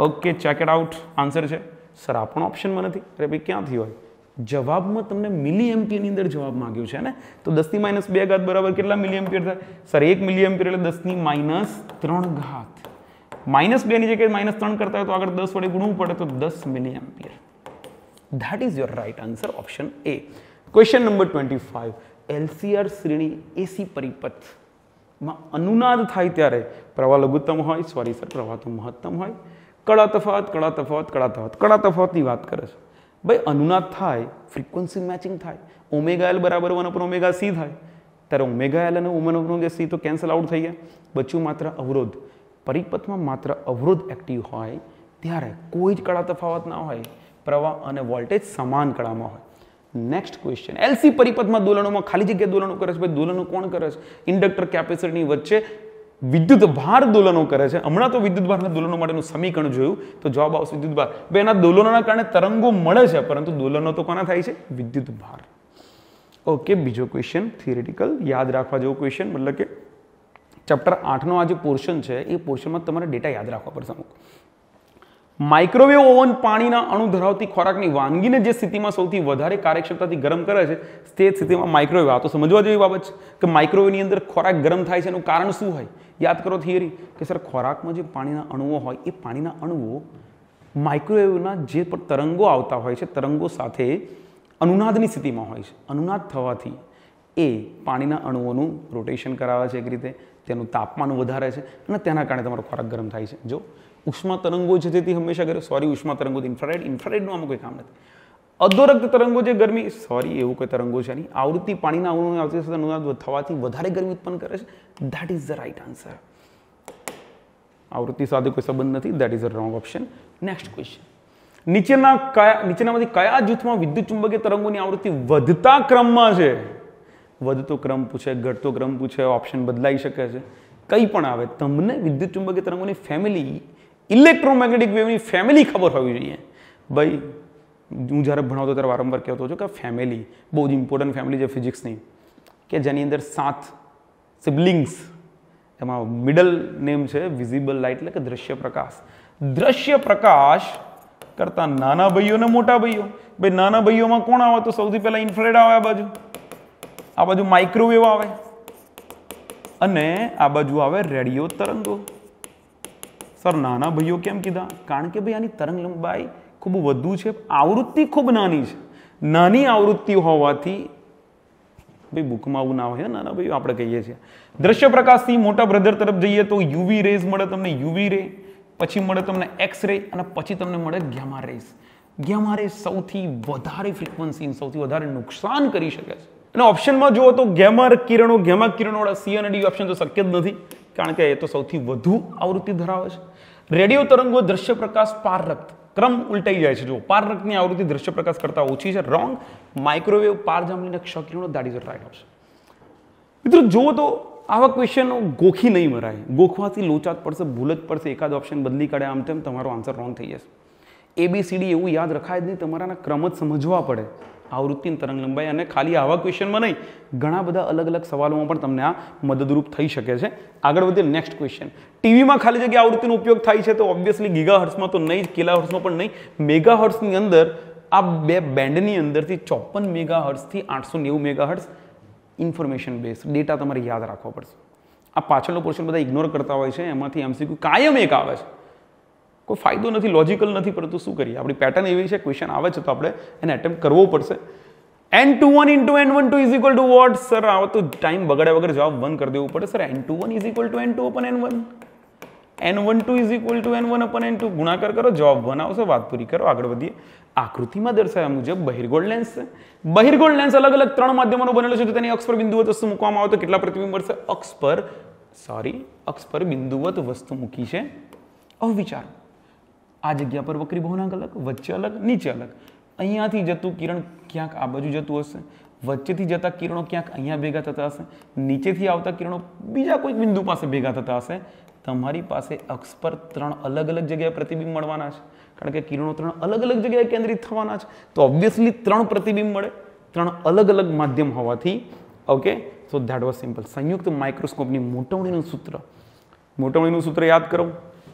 Okay, check it out. Answer છે. સર આ પણ ઓપ્શનમાં નથી. અરે ભાઈ ક્યાંથી હોય? જવાબમાં તમને મિલી એમ્પિયરની અંદર જવાબ માંગ્યો છે ને. તો 10⁻² બરાબર કેટલા મિલી એમ્પિયર થાય? સર 1 મિલી એમ્પિયર એટલે 10⁻3. -2 ની જગ્યાએ -3 કરતા હોય તો આગળ 10 વડે ગુણવું પડે તો 10 milli ampere. That is your right answer, option A. Question number 25. LCR શ્રેણી AC પરિપથમાં અનુનાદ થાય ત્યારે પ્રવાહ લઘુત્તમ હોય, સોરી સર પ્રવાહ તો મહત્તમ હોય. કળા તફાવતની વાત કરે છે. ભાઈ અનુનાદ થાય, ફ્રીક્વન્સી મેચિંગ થાય, ωL બરાબર 1/ωc થાય ત્યારે ωL અને 1/ωc તો કેન્સલ આઉટ થઈ ગયા. બચ્યું માત્ર અવરોધ. પરિપથમાં માત્ર અવરોધ એક્ટિવ હોય ત્યારે કોઈ જ કળા તફાવત ના હોય, પ્રવાહ અને વોલ્ટેજ સમાન કળામાં હોય. Next question. LC પરિપથમાં દોલનોમાં ખાલી જગ્યા દોલનો કરે છે. ભાઈ દોલનો કોણ કરે છે? ઇન્ડક્ટર કેપેસિટરની વચ્ચે વિદ્યુત ભાર દોલનો કરે છે. હમણાં તો વિદ્યુત ભારના દોલનો માટેનું સમીકરણ જોયું તો જવાબ આવશે વિદ્યુત ભાર. ભાઈ એના દોલનોના કારણે તરંગો મળે છે, પરંતુ દોલનો તો કોના થાય છે? વિદ્યુત ભાર. ઓકે, બીજો ક્વેશ્ચન થિયરેટિકલ યાદ રાખવા જેવો ક્વેશ્ચન, મતલબ કે ચેપ્ટર 8નો આ જે પોર્શન છે એ પોર્શનમાં તમારે ડેટા યાદ રાખવા પડશે અમુક. માઇક્રોવેવ ઓવન પાણીના અણુ ધરાવતી ખોરાકની વાનગીને જે સ્થિતિમાં સૌથી વધારે કાર્યક્ષમતાથી ગરમ કરે છે તે સ્થિતિમાં માઇક્રોવેવ. આ તો સમજવા જેવી બાબત છે કે માઇક્રોવેવની અંદર ખોરાક ગરમ થાય છે એનું કારણ શું હોય? યાદ કરો થિયરી કે સર ખોરાકમાં જે પાણીના અણુઓ હોય એ પાણીના અણુઓ માઇક્રોવેવના જે પણ તરંગો આવતા હોય છે તરંગો સાથે અનુનાદની સ્થિતિમાં હોય છે. અનુનાદ થવાથી એ પાણીના અણુઓનું રોટેશન કરાવે છે, એક રીતે તેનું તાપમાન વધારે છે અને તેના કારણે તમારો ખોરાક ગરમ થાય છે. જો ઉષ્મા તરંગો છે તેથી હંમેશા કરે, સોરી ઉષ્મા તરંગો ઇન્ફ્રારેડનું આમાં કોઈ કામ નથી. અધોરક્ત તરંગો જે ગરમી, સોરી એવું કોઈ તરંગો છે નહીં. આવૃત્તિ પાણીના અણુઓની આવતી સાથે અનુનાદ થવાથી વધારે ગરમી ઉત્પન્ન કરે છે. That is the right answer. આવૃત્તિ સાથે કોઈ સંબંધ નથી. That is the wrong option. Next question. નીચેનામાંથી કયા જૂથમાં વિદ્યુત ચુંબકીય તરંગોની આવૃત્તિ વધતા ક્રમમાં છે? વધતો ક્રમ પૂછે, ઘટતો ક્રમ પૂછે, ઓપ્શન બદલાઈ શકે છે, કંઈ પણ આવે. તમને વિદ્યુત ચુંબકીય તરંગોની ફેમિલી, ઇલેક્ટ્રોમેગ્નેટિક વેવની ફેમિલી ખબર હોવી જોઈએ. ભાઈ હું જ્યારે ભણાવતો ત્યારે વારંવાર કહેતો છું કે ફેમિલી બહુ જ ઇમ્પોર્ટન્ટ ફેમિલી છે ફિઝિક્સની, કે જેની અંદર 7 સિબલિંગ્સ, એમાં મિડલ નેમ છે વિઝિબલ લાઇટ એટલે કે દ્રશ્ય પ્રકાશ. દ્રશ્ય પ્રકાશ કરતા નાના ભાઈઓ અને મોટા ભાઈઓ. ભાઈ નાના ભાઈઓમાં કોણ આવે? તો સૌથી પહેલા ઇન્ફ્રારેડ આવે, આ બાજુ માઇક્રોવેવ આવે અને આ બાજુ આવે રેડિયો તરંગો. સર નાના ભાઈઓ કેમ કીધા? કારણ કે ભાઈ આની તરંગ લંબાઈ ખૂબ વધુ છે, આવૃત્તિ ખૂબ નાની છે. નાની આવૃત્તિ હોવાથી ભાઈ બુકમાં આવું ના હોય નાના ભાઈઓ, આપણે કહીએ છીએ. દ્રશ્ય પ્રકાશથી મોટા બ્રધર તરફ જઈએ તો યુવી રેઝ મળે તમને, યુવી રે, પછી મળે તમને એક્સ રે અને પછી તમને મળે ગેમા રેઝ. ગેમા રેઝ સૌથી વધારે ફ્રીક્વન્સી, સૌથી વધારે નુકસાન કરી શકે છે. અને ઓપ્શનમાં જુઓ તો ગેમા કિરણોવાળા સી અને ડી ઓપ્શન તો શક્ય જ નથી. કારણ કે એ તો સૌથી વધુ આવૃત્તિ ધરાવે છે. રેડિયો તરંગો દ્રશ્ય પ્રકાશ પારરક્ત, ક્રમ ઉલટાઈ જાય છે. જો પારરક્તની આવૃત્તિ દ્રશ્ય પ્રકાશ કરતા ઓછી છે, રોંગ. માઇક્રોવેવ, પારજાંબલીના ક્ષ કિરણો, દેટ ઇઝ રાઈટ ઓપ્શન. મિત્રો જુઓ તો આવા ક્વેશ્ચનો ગોખી નહીં મરાય. ગોખવાથી લોચાત પડશે, ભૂલ જ પડશે. એકાદ ઓપ્શન બદલી કાઢે આમ તેમ તમારો આન્સર રોંગ થઈ જશે. ABCD એવું યાદ રખાય જ નહીં, તમારાના ક્રમ જ સમજવા પડે. આવૃત્તિ તરંગ લંબાઈ, અને ખાલી આવા ક્વેશ્ચનમાં નહીં, ઘણા બધા અલગ અલગ સવાલોમાં પણ તમને આ મદદરૂપ થઈ શકે છે. આગળ વધીએ. Next question. ટીવીમાં ખાલી જગ્યા આવૃત્તિનો ઉપયોગ થાય છે તો ઓબ્વિયસલી ગીગાહર્ટ્ઝમાં તો નહીં જ, કિલોહર્ટ્ઝમાં પણ નહીં. મેગાહર્ટ્ઝની અંદર આ બે બેન્ડની અંદરથી 54 મેગાહર્ટ્ઝથી 890 મેગાહર્ટ્ઝ ઇન્ફોર્મેશન બેઝ ડેટા તમારે યાદ રાખવો પડશે. આ પાછળનો પોર્શન બધા ઇગ્નોર કરતા હોય છે, એમાંથી MCQ કાયમ એક આવે છે. કોઈ ફાયદો નથી, લોજિકલ નથી, પરંતુ શું કરીએ, આપણી પેટર્ન એવી છે, ક્વેશ્ચન આવે છે તો આપણે એને એટેમ્પ્ટ કરવો પડશે. n21 into n12 is equal to what? Sir આવો તો ટાઈમ બગાડ્યા વગર જવાબ 1 કરી દેવું પડે. Sir n21 is equal to n2 upon n1, n12 is equal to n1 upon n2. ગુણાકાર કરો, જવાબ 1 આવશે. વાત પૂરી કરો, આગળ વધીએ. આકૃતિમાં દર્શાવ્યા મુજબ બહિર્ગોળ લેન્સ છે. બહિર્ગોળ લેન્સ અલગ અલગ 3 માધ્યમોનો બનેલો છે. તો તેની અક્ષ પર બિંદુવત વસ્તુ મૂકવામાં આવે તો કેટલા પ્રતિબિંબ મળશે? અક્ષ પર બિંદુવત વસ્તુ મૂકી છે. હવે વિચારો, આ જગ્યા પર વક્રી બહુનાંક અલગ, વચ્ચે અલગ, નીચે અલગ. અહીંયાથી જતું કિરણ ક્યાંક આ બાજુ જતું હશે, વચ્ચેથી જતા કિરણો ક્યાંક અહીંયા ભેગા થતા હશે, નીચેથી આવતા કિરણો બીજા કોઈક બિંદુ પાસે ભેગા થતા હશે. તમારી પાસે અક્ષ પર 3 અલગ અલગ જગ્યાએ પ્રતિબિંબ મળવાના છે, કારણ કે કિરણો 3 અલગ અલગ જગ્યાએ કેન્દ્રિત થવાના છે. તો ઓબ્વિયસલી 3 પ્રતિબિંબ મળે, 3 અલગ અલગ માધ્યમ હોવાથી. Okay, so that was simple. સંયુક્ત માઇક્રોસ્કોપની મોટવણીનું સૂત્ર યાદ કરો.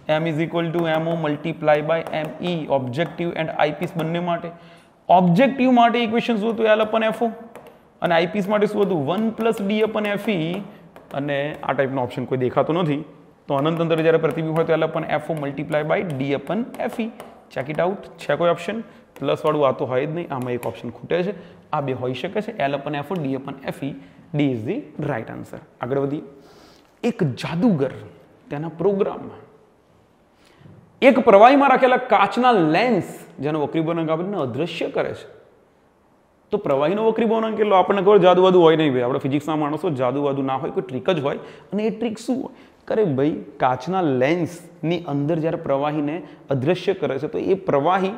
M is equal to MO multiply by ME, objective and eyepiece બંને માટે. ઓબ્જેક્ટિવ માટે ઇક્વેશન શું હતું? L upon FO, અને આઈપીસ માટે શું હતું? 1 plus D upon FE. અને આ ટાઈપનો ઓપ્શન કોઈ દેખાતો નથી, તો અનંત અંતરે જ્યારે પ્રતિબિંબ હોય તો L upon FO multiply by D upon FE. Check it out. છે કોઈ ઓપ્શન પ્લસ વાળું? આ તો હોય જ નહીં, આમાં એક ઓપ્શન ખૂટે છે. આ બે હોઈ શકે છે, L upon FO, D upon FE. D is the right answer. આગળ વધીએ. એક જાદુગર તેના પ્રોગ્રામમાં એક પ્રવાહીમાં રાખેલા કાચના લેન્સ જેનો વક્રી બહુનાંક આપણને અદ્રશ્ય કરે છે. તો પ્રવાહીનો વક્રી બહુનાંક કેટલો? આપણને ખબર જાદુવાદુ હોય નહીં ભાઈ, આપણે ફિઝિક્સના માણસો, જાદુવાદુ ના હોય, કોઈ ટ્રીક જ હોય. અને એ ટ્રીક શું હોય? કરે ભાઈ, કાચના લેન્સની અંદર જ્યારે પ્રવાહીને અદ્રશ્ય કરે છે તો એ પ્રવાહી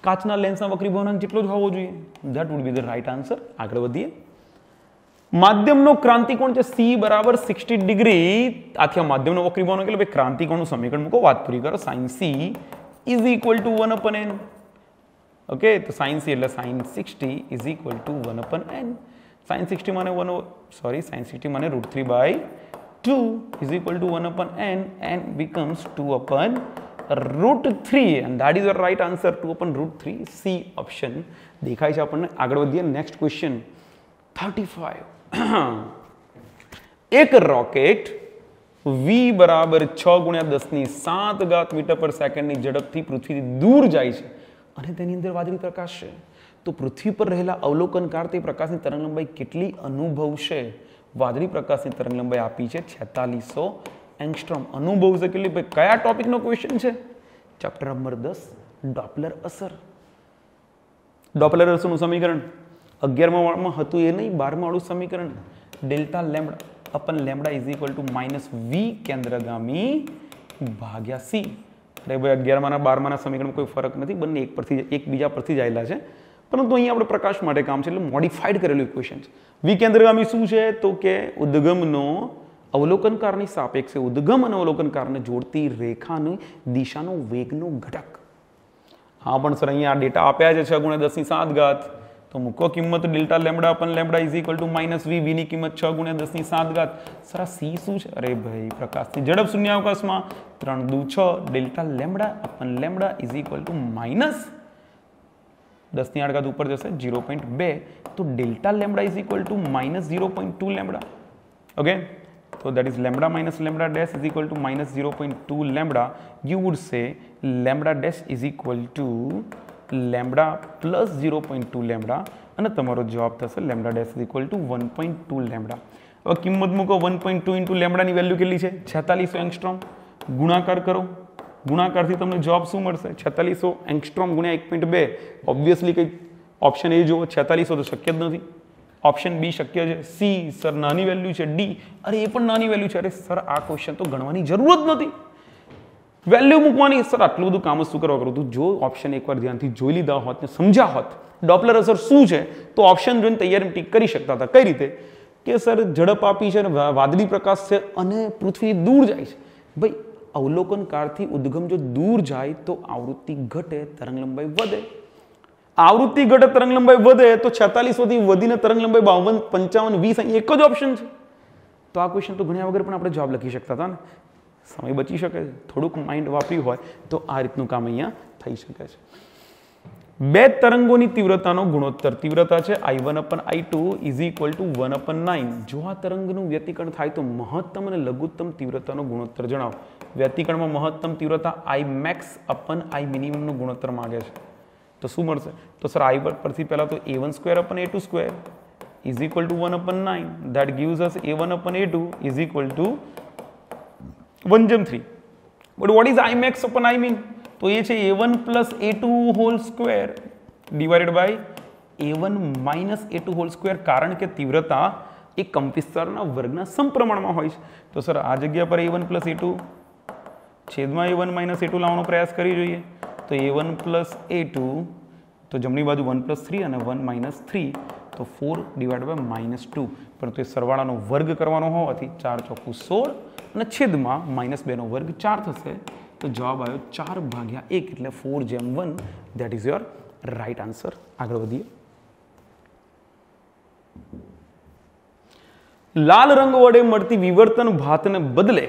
કાચના લેન્સના વક્રી બહુનાંક જેટલો જ હોવો જોઈએ. That would be the right answer. આગળ વધીએ. માધ્યમનો ક્રાંતિકોણ છે C બરાબર 60 ડિગ્રી. આથી આ માધ્યમનો વક્રી બહુનાંક એટલે ભાઈ ક્રાંતિકોણનું સમીકરણ મૂકો, વાત પૂરી કરો. sin C is equal to 1 upon n. Okay, તો sin C એટલે sin 60 is equal to 1 upon n. sin 60 માને √3/2 is equal to 1 upon n and becomes 2 upon √3, and that is the right answer. 2 upon √3. C option દેખાય છે આપણને. આગળ વધીએ. Next question 35. એક rocket V બરાબર 6 × 10⁷ મીટર પર સેકન્ડની ઝડપથી પૃથ્વીથી દૂર જાય છે અને તેની અંદર વાદળી પ્રકાશ છે. તો પૃથ્વી પર રહેલા અવલોકનકાર તે પ્રકાશની તરંગલંબાઈ કેટલી અનુભવશે? વાદળી પ્રકાશની તરંગલંબાઈ આપી છે 4600 એંગસ્ટ્રોમ. અનુભવશે કેટલી? ભાઈ કયા ટોપિકનો ક્વેશ્ચન છે? ચેપ્ટર નંબર 10, ડોપલર અસર. ડોપલર અસરનું સમીકરણ 11મા વાળમાં હતું એ નહીં, 12મા વાળું સમીકરણ. Delta lambda upon lambda is equal to -v કેન્દ્રગામી ભાગ્યા c. અરે ભાઈ 11મા અને 12માના સમીકરણમાં કોઈ ફરક નથી, બંને એકબીજા પરથી જ આવેલા છે, પરંતુ અહીંયા આપણે પ્રકાશ માટે કામ છે એટલે મોડિફાઈડ કરેલું ઇક્વેશન છે. v કેન્દ્રગામી શું છે? તો કે ઉદ્ગમનો અવલોકનકારની સાપેક્ષે ઉદ્ગમ અને અવલોકનકારને જોડતી રેખાની દિશાનો વેગનો ઘટક. હા પણ સર અહીંયા આ ડેટા આપ્યા છે 6 × 10⁷. તો મૂકો કિંમત delta lambda upon lambda is equal to -v. v ની કિંમત 6 × 10⁷. સર આ c શું છે? અરે ભાઈ પ્રકાશની ઝડપ શૂન્યાવકાશમાં 3 × 6 delta lambda upon lambda is equal to -10⁸ ઉપર જશે 0.2. તો delta lambda is equal to -0.2 lambda. Okay, so that is lambda minus lambda dash is equal to -0.2 lambda. You would say lambda dash is equal to lambda plus 0.2 lambda અને તમારો જવાબ થશે lambda dash is equal to 1.2 lambda. હવે કિંમત મૂકો 1.2 into lambda ની value કેટલી છે? 4600 એંગસ્ટ્રોમ. ગુણાકાર કરો, ગુણાકારથી તમને જવાબ શું મળશે? 4600 એંગસ્ટ્રોમ ગુણ્યા 1.2. ઓબ્વિયસલી કંઈ ઓપ્શન એ જુઓ, 4600 તો શક્ય જ નથી. ઓપ્શન બી શક્ય છે. સી સર નાની વેલ્યુ છે. ડી અરે એ પણ નાની વેલ્યુ છે. અરે સર આ ક્વેશ્ચન તો ગણવાની જરૂર જ નથી, વેલ્યુ મૂકવાની. સર આટલું બધું કામ શું કરવા કરું? તું જો ઓપ્શન એકવાર ધ્યાનથી જોઈ લીધા હોત ને સમજ્યા હોત ડોપલર અસર શું છે તો ઓપ્શન જોઈને તૈયારી ટીક કરી શકતા હતા. કઈ રીતે કે સર ઝડપ આપી છે, વાદળી પ્રકાશ છે અને પૃથ્વી દૂર જાય છે. ભાઈ અવલોકન કાળથી ઉદ્ગમ જો દૂર જાય તો આવૃત્તિ ઘટે, તરંગ લંબાઈ વધે. આવૃત્તિ ઘટે, તરંગ લંબાઈ વધે તો 46 થી વધીને તરંગ લંબાઈ 52, 55, 20 અહીં એક જ ઓપ્શન છે. તો આ ક્વેશ્ચન તો ઘણ્યા વગર પણ આપણે જવાબ લખી શકતા હતા ને. સમય બચી શકે છે. થોડુંક માઇન્ડ વાપર્યું હોય તો આ રીતનું કામ અહીંયા થઈ શકે છે. બે તરંગોની તીવ્રતાનો ગુણોત્તર, તીવ્રતા છે I1/I2 = 1/9. જો આ તરંગનું વ્યતિકરણ થાય તો મહત્તમ અને લઘુત્તમ તીવ્રતાનો ગુણોત્તર જણાવો. વ્યતિકરણમાં મહત્તમ તીવ્રતા Imax/Iminimum નો ગુણોત્તર માંગે છે. તો શું મળશે? તો સર I પરથી પહેલા તો A1/A2² = 1/9. That gives us A1/A2 = 1/3. But what is Imax/Imin? તો એ છે A1 + A2² divided by A1 - A2². કારણ કે તીવ્રતા એ કંપવિસ્તારના વર્ગના સમપ્રમાણમાં હોય છે. તો સર આ જગ્યા પર A1 + A2 છેદમાં A1 - A2 લાવવાનો પ્રયાસ કરી જોઈએ. તો A1 + A2 તો જમણી બાજુ 1 + 3 અને 1 - 3 તો 4 ડિવાઇડેડ બાય -2. પરંતુ એ સરવાળાનો વર્ગ કરવાનો હોવાથી 4 × 16 અને છેદમાં -2 નો વર્ગ 4 થશે. તો જવાબ આવ્યો 4/1 એટલે 4/1. That is your right answer. આગળ વધીએ. લાલ રંગ વડે મળતી વિવર્તન ભાતને બદલે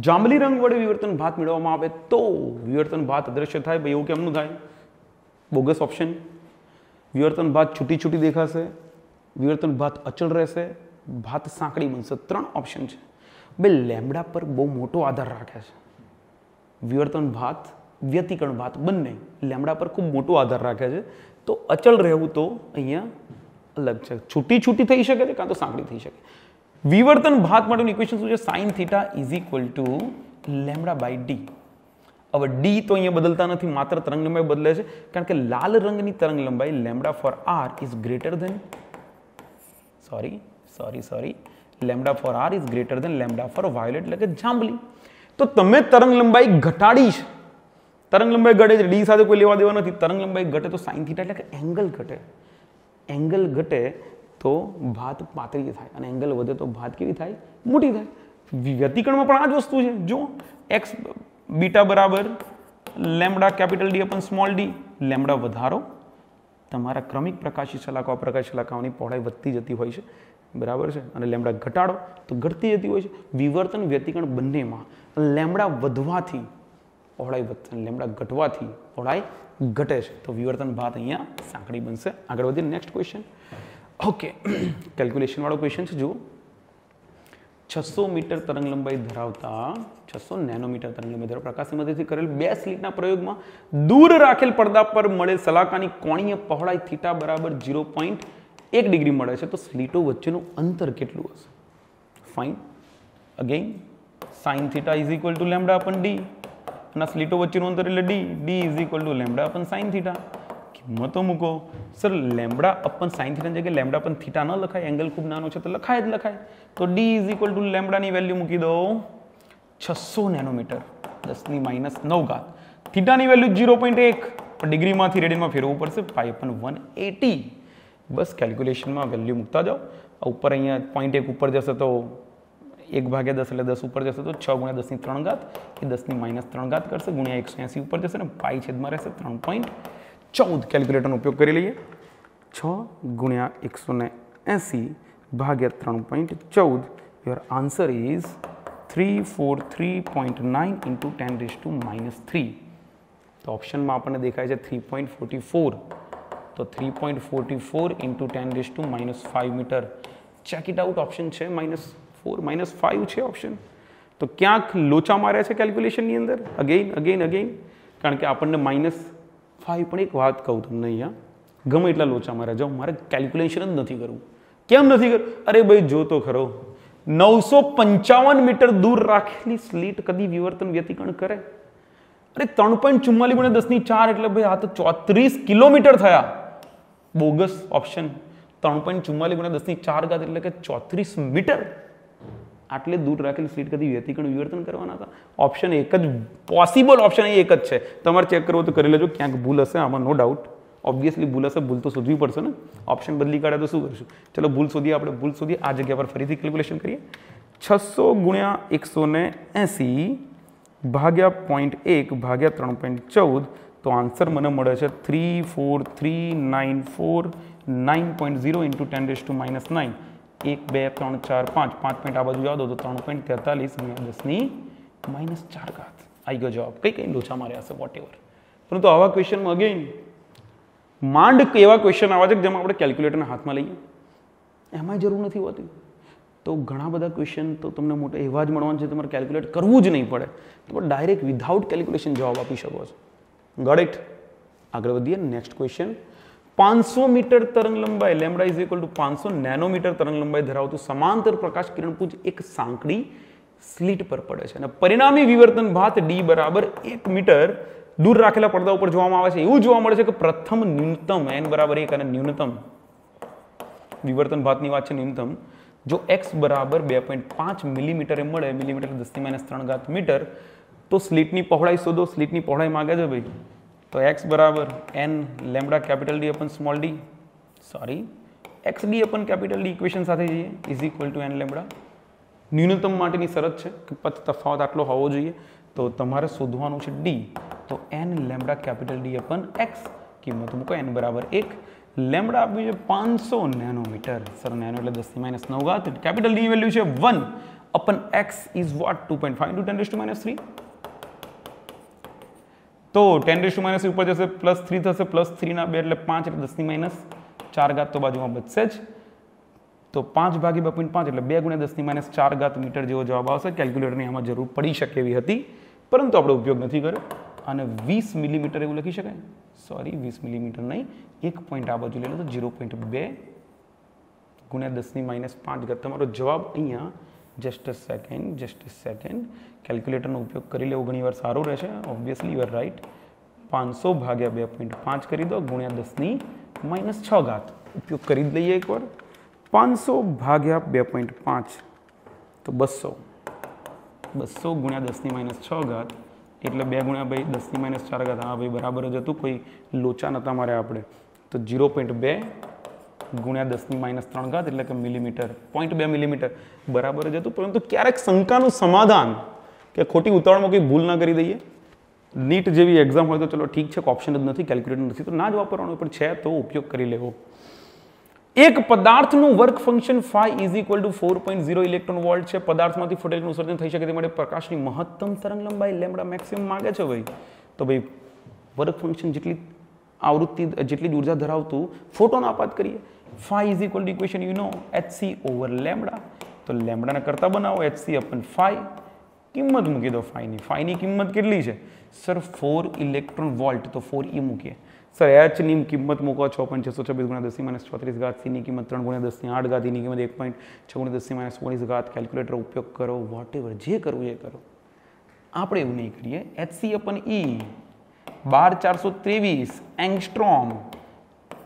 જાંબલી રંગ વડે વિવર્તન ભાત મેળવવામાં આવે તો વિવર્તન ભાત અદ્રશ્ય થાય. ભાઈ એવું કેમનું થાય? Bogus option. વિવર્તન ભાત છૂટી છૂટી દેખાશે, વિવર્તન ભાત અચળ રહેશે, ભાત સાંકડી બનશે. 3 ઓપ્શન છે. બે લેમ્બડા પર બહુ મોટો આધાર રાખે છે. વિવર્તન ભાત, વ્યતિકરણ ભાત બંને લેમ્બડા પર ખૂબ મોટો આધાર રાખે છે. તો અચળ રહેવું તો અહીંયા અલગ છે. છૂટી છૂટી થઈ શકે છે કાં તો સાંકડી થઈ શકે. વિવર્તન ભાત માટેનું ઇક્વેશન શું છે? sin θ = λ/d. હવે ડી તો અહીંયા બદલતા નથી, માત્ર તરંગ લંબાઈ બદલે છે. કારણ કે લાલ રંગની તરંગ લંબાઈ λ for r is greater than λ for r is greater than λ for violet એટલે કે જાંબલી. તો તમે તરંગ લંબાઈ ઘટાડી છે. તરંગ લંબાઈ ઘટે છે, ડી સાથે કોઈ લેવા દેવા નથી. તરંગ લંબાઈ ઘટે તો sin θ એટલે કે એંગલ ઘટે. એંગલ ઘટે તો ભાત પાતળી થાય અને એંગલ વધે તો ભાત કેવી થાય? મોટી થાય. વ્યતિકરણમાં પણ આ જ વસ્તુ છે. જો x બીટા બરાબર λD/d. લેમ્બડા વધારો, તમારા ક્રમિક પ્રકાશી શલાકાઓ પ્રકાશી શલાકાઓની પહોળાઈ વધતી જતી હોય છે, બરાબર છે. અને લેમ્બડા ઘટાડો તો ઘટતી જતી હોય છે. વિવર્તન વ્યતિકરણ બંનેમાં લેમ્બડા વધવાથી પહોળાઈ વધશે, લેમ્બડા ઘટવાથી પહોળાઈ ઘટે છે. તો વિવર્તન ભાત અહીંયા સાંકડી બનશે. આગળ વધીએ. Next question. ઓકે, કેલ્ક્યુલેશન વાળો ક્વેશ્ચન છે. જુઓ, 600 મીટર તરંગ લંબાઈ ધરાવતા 600 નેનોમીટર તરંગ લંબાઈ ધરાવતા પ્રકાશની મદદથી કરેલ 2 સ્લિટના પ્રયોગમાં દૂર રાખેલ પડદા પર મળેલ શલાકાની કોણીય પહોળાઈ θ બરાબર 0.1 ડિગ્રી મળે છે. તો સ્લિટો વચ્ચેનું અંતર કેટલું હશે? ફાઇન. Again sin θ = λ/d. અને સ્લિટો વચ્ચેનું અંતર એટલે d = λ/sin θ. કિંમતો મૂકો. સર λ/sin θ ની જગ્યાએ λ/θ ન લખાય, એંગલ ખૂબ નાનો છે તો લખાય જ લખાય. તો d = λ ની વેલ્યુ મૂકી દો 600 નેનોમીટર 10⁻⁹. થીટાની વેલ્યુ 0.1, પણ ડિગ્રીમાંથી રેડિયનમાં ફેરવવું પડશે. π/180. બસ કેલ્ક્યુલેશનમાં વેલ્યુ મૂકતા જાઓ. ઉપર અહીંયા 0.1 ઉપર જશે તો 1/10 એટલે 10 ઉપર જશે તો 6 × 10⁻³ એ 10⁻³ કરશે, ગુણ્યા 180 ઉપર જશે ને પાઈ છેદમાં રહેશે 3.14. કેલ્ક્યુલેટરનો ઉપયોગ કરી લઈએ. 6 × 180 ભાગ્યા 3.14. યોર આન્સર ઇઝ 343.9 × 10⁻³ તો ઓપ્શનમાં આપણને દેખાય છે 3.44. તો 3.44 × 10⁻5 metre. Check it out. Option છે -4 -5 છે ઓપ્શન. તો ક્યાંક લોચા માર્યા છે કેલ્ક્યુલેશનની અંદર. અગેન કારણ કે આપણને -5. પણ એક વાત કહું તમને અહીંયા, ગમે એટલા લોચા માર્યા જાઓ, મારે કેલ્ક્યુલેશન જ નથી કરવું. કેમ નથી કરવું? અરે ભાઈ જો તો ખરો, 955 મીટર દૂર રાખેલી સ્લિટ કદી વિવર્તન વ્યતિકરણ કરે? અરે 3.44 × 10⁴ એટલે ભાઈ આ તો 34 કિલોમીટર થયા. Bogus option. 3.44 ગુણ્યા 10 ની 4 ઘાત એટલે કે 34 મીટર આટલે દૂર રાખેલી સ્લીટ કદી વ્યતિકરણ વિવર્તન કરવાના હતા. ઓપ્શન એક જ પોસિબલ ઓપ્શન એક જ છે. તમારે ચેક કરવો તો કરી લેજો, ક્યાંક ભૂલ હશે આમાં, નો ડાઉટ. ઓબ્વિયસલી ભૂલ હશે, ભૂલ તો શોધવી પડશે ને. ઓપ્શન બદલી કાઢે તો શું કરશું? ચલો ભૂલ શોધીએ, આપણે ભૂલ શોધીએ. આ જગ્યા પર ફરીથી કેલ્ક્યુલેશન કરીએ. 600 ગુણ્યા 180 ભાગ્યા 0.1 ભાગ્યા 3.14, તો આન્સર મને મળે છે 34394 9.0 ઇન્ટુ 10⁻⁻9. 1 2 3 4 5 પોઈન્ટ આ બાજુ જાવ દો તો 3.43 ગુણ્યા 10 ની -4 ઘાત આવી ગયો જવાબ. કઈ લોચા માર્યા હશે વોટ એવર. પરંતુ આવા ક્વેશ્ચનમાં અગેન માંડ એવા ક્વેશ્ચન આવા છે કે જેમાં આપણે કેલ્ક્યુલેટરને હાથમાં લઈએ, એમાં જરૂર નથી હોતી. તો ઘણા બધા ક્વેશ્ચન તો તમને મોટા એવા જ મળવાના છે, તમારે કેલ્ક્યુલેટ કરવું જ નહીં પડે, તમે ડાયરેક્ટ વિધાઉટ કેલ્ક્યુલેશન જવાબ આપી શકો છો. Got it? આગળ વધીએ. Next question. 500 મીટર તરંગ લંબાઈ lambda is equal to 500 nanometre તરંગ લંબાઈ ધરાવતું સમાંતર પ્રકાશ કિરણપુંજ એક સાંકડી સ્લીટ પર પડે છે અને પરિણામી વિવર્તન ભાત ડી બરાબર 1 મીટર દૂર રાખેલા પડદા ઉપર જોવામાં આવે છે. એવું જોવા મળે છે કે પ્રથમ ન્યૂનતમ n બરાબર 1 અને ન્યૂનતમ વિવર્તન ભાતની વાત છે ન્યૂનતમ, જો x બરાબર 2.5 મિલીમીટરે મળે, મિલીમીટર 10⁻³ ઘાત મીટર, તો સ્લીટની પહોળાઈ શોધો. સ્લીટની પહોળાઈ માંગે છે ભાઈ, તો x બરાબર n lambda capital D upon small D, sorry X D upon capital D equation સાથે જઈએ, is equal to n lambda. ન્યૂનતમ માટેની શરત છે કે તફાવત આટલો હોવો જોઈએ, તો તમારે શોધવાનું છે ડી, તો n lambda capital D અપન x, કિંમત મૂકો n બરાબર 1, લેમ્બડા આપ્યું છે 500 નેનોમીટર, સર નેનો એટલે 10⁻⁹ ઘાત, કેપિટલ ડી વેલ્યુ છે 1 અપન એક્સ ઇઝ વોટ 2.5 ઇન્ટુ 10⁻³ તો 10⁻³ ઉપર જશે +3 થશે, +3 ના 2 એટલે 5 એટલે 10⁻⁴ ઘાત તો બાજુમાં બચશે જ, તો 5 ભાગ્યા 2.5 એટલે 2 ગુણ્યા 10⁻⁴ ઘાત મીટર જેવો જવાબ આવશે. કેલ્ક્યુલેટરની આમાં જરૂર પડી શકે એવી હતી, પરંતુ આપણે ઉપયોગ નથી કર્યો. અને 20 મિલીમીટર એવું લખી શકાય, સોરી 20 મિલીમીટર નહીં, 1 પોઈન્ટ આ બાજુ લઈ લો તો 0.2 ગુણ્યા 10⁻⁵ ઘાત. તમારો જવાબ અહીંયા જસ્ટ અ સેકન્ડ કેલ્ક્યુલેટરનો ઉપયોગ કરી લેવો ઘણી વાર સારું રહેશે. Obviously you are right. 500 ભાગ્યા 2.5 કરી દો ગુણ્યા 10⁻⁶ ઘાત. ઉપયોગ કરી જ લઈએ એકવાર. 500 ભાગ્યા 2.5 તો 200 ગુણ્યા 10⁻⁶ ઘાત એટલે 2 ગુણ્યા 10⁻⁴ ઘાત. હા ભાઈ બરાબર જ હતું, કોઈ લોચા નતા મારે આપણે. તો 0.2 ગુણ્યા 10⁻³ ઘાત એટલે કે મિલીમીટર, 0.2 મિલીમીટર બરાબર જ હતું. પરંતુ ક્યારેક શંકાનું સમાધાન કે ખોટી ઉતાવળમાં કોઈ ભૂલ ના કરી દઈએ. નીટ જેવી એક્ઝામ હોય તો ચલો ઠીક છે, ઓપ્શન જ નથી, કેલ્ક્યુલેટર નથી તો ના જ વાપરવાનું, પણ છે તો ઉપયોગ કરી લેવો. એક પદાર્થનું work function phi is equal two 4.0 electron volt છે. પદાર્થમાંથી ફોટોનનું ઉત્સર્જન થઈ શકે તે માટે પ્રકાશની મહત્તમ તરંગ લંબાઈ લેમ્બડા મેક્સિમમ માંગે છે ભાઈ. તો ભાઈ વર્ક ફંક્શન જેટલી આવૃત્તિ જેટલી ઉર્જા ધરાવતું ફોટોન આપાત કરીએ. phi is equal two equation you know hc over lambda, તો લેમ્બડાને કરતા બનાવો hc અપન phi, કિંમત મૂકી દો phi ની કિંમત કેટલી છે સર 4 ઇલેક્ટ્રોન વોલ્ટ, તો 4e મૂકીએ. સર h ની કિંમત મૂકો 6.626 ગુણ્યા 10⁻⁴ ઘાત, c ની કિંમત 3 ગુણ્યા 10⁸ ઘાત, e ની કિંમત 1.6 ગુણ્યા 10⁻⁴ ઘાત. કેલ્ક્યુલેટર ઉપયોગ કરો, વોટ એવર જે કરવું એ કરો. આપણે એવું નહીં કરીએ. hc અપન e 12423 angstrom.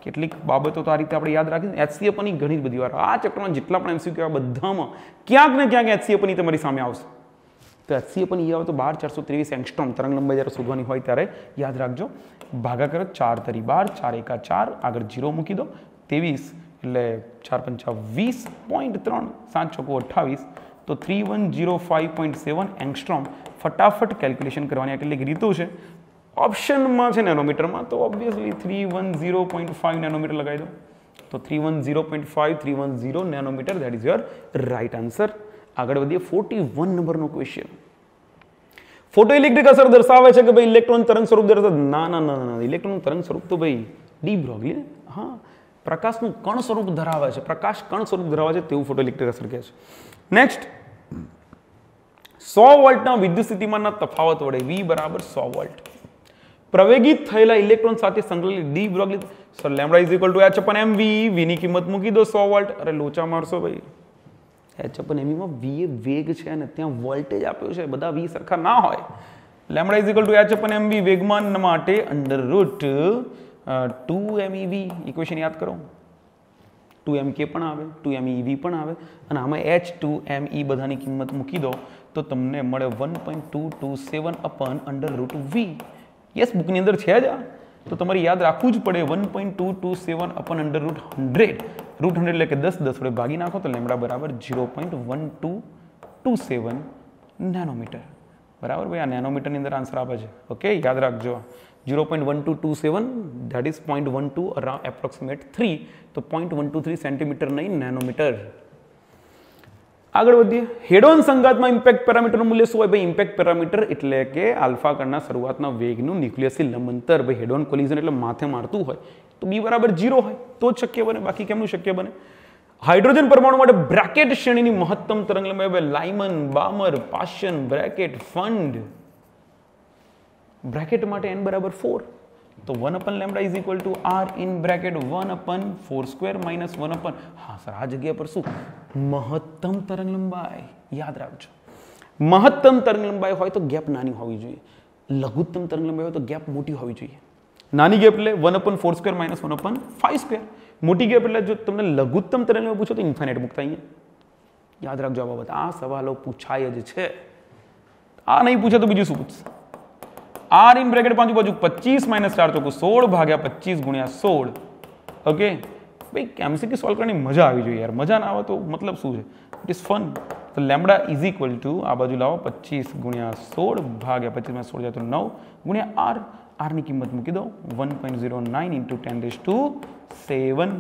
કેટલીક બાબતો તો આ રીતે આપણે યાદ રાખીએ. hc અપન e ઘણી બધી વાર આ ચક્રમાં જેટલા પણ MCQ બધામાં ક્યાંક ને ક્યાંક hc અપન e તમારી સામે આવશે. તો hc અપન e આવે તો 12423 એંગસ્ટ્રોમ તરંગ લંબાઈ જ્યારે શોધવાની હોય ત્યારે યાદ રાખજો. ભાગાકાર 4 તરી 12, 4 એકા 4, આગળ 0 મૂકી દો. 23 એટલે 4 પંચા 20.3, 7 ચોકો 28, તો 3105.7 એંગસ્ટ્રોમ. ફટાફટ કેલ્ક્યુલેશન કરવાની કેટલીક રીતો છે. ઓપ્શનમાં છે નેનોમીટરમાં, તો ઓબ્વિયસલી 310.5 નેનોમીટર લગાવી દો. તો 310.5 310 nanometre, that is your right answer. આગળ વધીએ. 41 નંબરનો ક્વેશ્ચન. ફોટો ઇલેક્ટ્રિક અસર દર્શાવે છે કે ભાઈ ઇલેક્ટ્રોન તરંગ સ્વરૂપ દર્શાવે. ના, ઇલેક્ટ્રોન તરંગ સ્વરૂપ તો ભાઈ ડી બ્રોગલી ને, હા, પ્રકાશનું કણ સ્વરૂપ ધરાવે છે, પ્રકાશ કણ સ્વરૂપ ધરાવે છે તેવું ફોટો ઇલેક્ટ્રિક અસર કહે છે. નેક્સ્ટ, 100 વોલ્ટના વિદ્યુત સ્થિતિમાનના તફાવત વડે V બરાબર 100 વોલ્ટ પ્રવેગિત થયેલા ઇલેક્ટ્રોન સાથે સંકળાયેલી de Broglie. Sir lambda is equal two h અપન mv, v ની કિંમત મૂકી દો 100 વોલ્ટ. અરે લોચા મારશો ભાઈ, h અપન mv માં v એ વેગ છે અને ત્યાં વોલ્ટેજ આપ્યો છે, બધા v સરખા ના હોય. Lambda is equal two h અપન mv વેગમાન માટે √2 mev. ઇક્વેશન યાદ કરો. 2mk પણ આવે, 2mev પણ આવે અને આમાં h2me બધાની કિંમત મૂકી દો તો તમને મળે 1.227 અપન √v. યસ, બુકની અંદર છે જ આ, તો તમારે યાદ રાખવું જ પડે 1.227 અપન √100. √100 એટલે કે 10 વડે ભાગી નાખો તો લેમ્ડા બરાબર 0.1227 નેનોમીટર. બરાબર ભાઈ, આ નેનોમીટરની અંદર આન્સર આપે છે. ઓકે, યાદ રાખજો 0.1227 that is 0.12 around approximate 3, તો 0.123 સેન્ટીમીટર નહીં, નેનોમીટર. આગળ વધીએ. હેડ ઓન સંઘાતમાં ઇમ્પેક્ટ પેરામીટરનું મૂલ્ય શું હોય ભાઈ? ઇમ્પેક્ટ પેરામીટર એટલે કે આલ્ફા કણના શરૂઆતના વેગનું ન્યુક્લિયસથી લંબ અંતર. ભાઈ હેડ ઓન કોલિઝન એટલે માથે મારતું હોય તો b બરાબર 0 હોય તો જ શક્ય બને, બાકી કેમનું શક્ય બને? હાઇડ્રોજન પરમાણુ માટે બ્રેકેટ શ્રેણીની મહત્તમ તરંગલંબાઈ Lyman, Balmer, Paschen, Brackett, Pfund. Brackett માટે n બરાબર 4, તો 1 અપન lambda is equal to r in bracket 1 અપન 4 સ્ક્વેર માઇનસ 1 અપન, હા સર આ જગ્યા પર શું? મહત્તમ તરંગલંબાઈ. યાદ રાખજો, મહત્તમ તરંગલંબાઈ હોય તો ગેપ નાની હોવી જોઈએ, લઘુત્તમ તરંગલંબાઈ હોય તો ગેપ મોટી હોવી જોઈએ. નાની ગેપ એટલે 1 અપન 4 સ્ક્વેર માઇનસ 1 અપન 5 સ્ક્વેર. મોટી ગેપ એટલે જો તમને લઘુત્તમ તરંગલંબાઈ પૂછો તો ઇન્ફાઇનાઇટ મૂકતા અહીંયા. યાદ રાખજો આ બાબત, આ સવાલો પૂછાય જ છે. આ નહીં પૂછે તો બીજું શું પૂછશે? r ઇન બ્રેકેટ પાંચ બાજુ 25 માઇનસ 4 ચોખ્ખું 16 ભાગ્યા 25 ગુણ્યા 16. ઓકે ભાઈ, એમસીક્યુ સોલ્વ કરવાની મજા આવી જોઈએ યાર, મજા ના આવે તો મતલબ શું છે? It is fun. તો લેમ્ડા ઇઝ ઇક્વલ ટુ આ બાજુ લાવો 25 ગુણ્યા 16 ભાગ્યા 25 માં 16 જાય તો 9 ગુણ્યા r. r ની કિંમત મૂકી દો 1.09 ઇન્ટુ 10⁻7.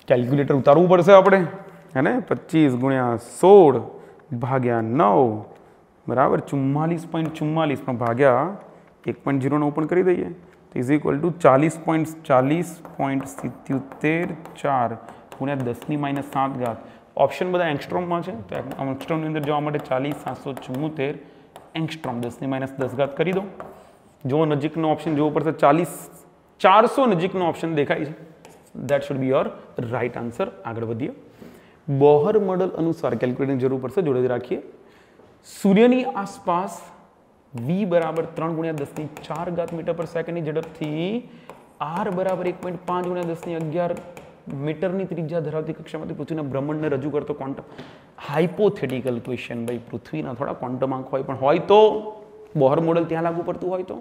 કેલ્ક્યુલેટર ઉતારવું પડશે આપણે, હે ને? 25 ગુણ્યા 16 ભાગ્યા 9 બરાબર 44.44 માં ભાગ્યા 1.09 પણ કરી દઈએ તો ઇઝ ઇક્વલ ટુ 40.77 ગુણ્યા 10⁻7. ઓપ્શન બધા એંગસ્ટ્રોમમાં છે તો એંગસ્ટ્રોમની અંદર જવા માટે 40.774 એંગસ્ટ્રોમ 10⁻10 કરી દો. જો નજીકનો ઓપ્શન જોવો પડશે, 400 નજીકનો ઓપ્શન દેખાય છે. That should be your right answer. આગળ વધીએ. બોહર મોડલ અનુસાર કેલ્ક્યુલેટરની જરૂર પડશે, જોડે જ રાખીએ. સૂર્યની આસપાસ v બરાબર 3 ગુણ્યા 10⁴ મીટર પર સેકન્ડની ઝડપથી r બરાબર 1.5 ગુણ્યા 10⁻11 મીટરની ત્રિજ્યા ધરાવતી કક્ષામાંથી પૃથ્વીના બ્રહ્માંડને રજૂ કરતો ક્વોન્ટમ હાઇપોથેટિકલ ક્વેશ્ચન. ભાઈ પૃથ્વીના થોડા ક્વોન્ટમ આંક હોય, પણ હોય તો બોહર મોડલ ત્યાં લાગુ પડતું હોય તો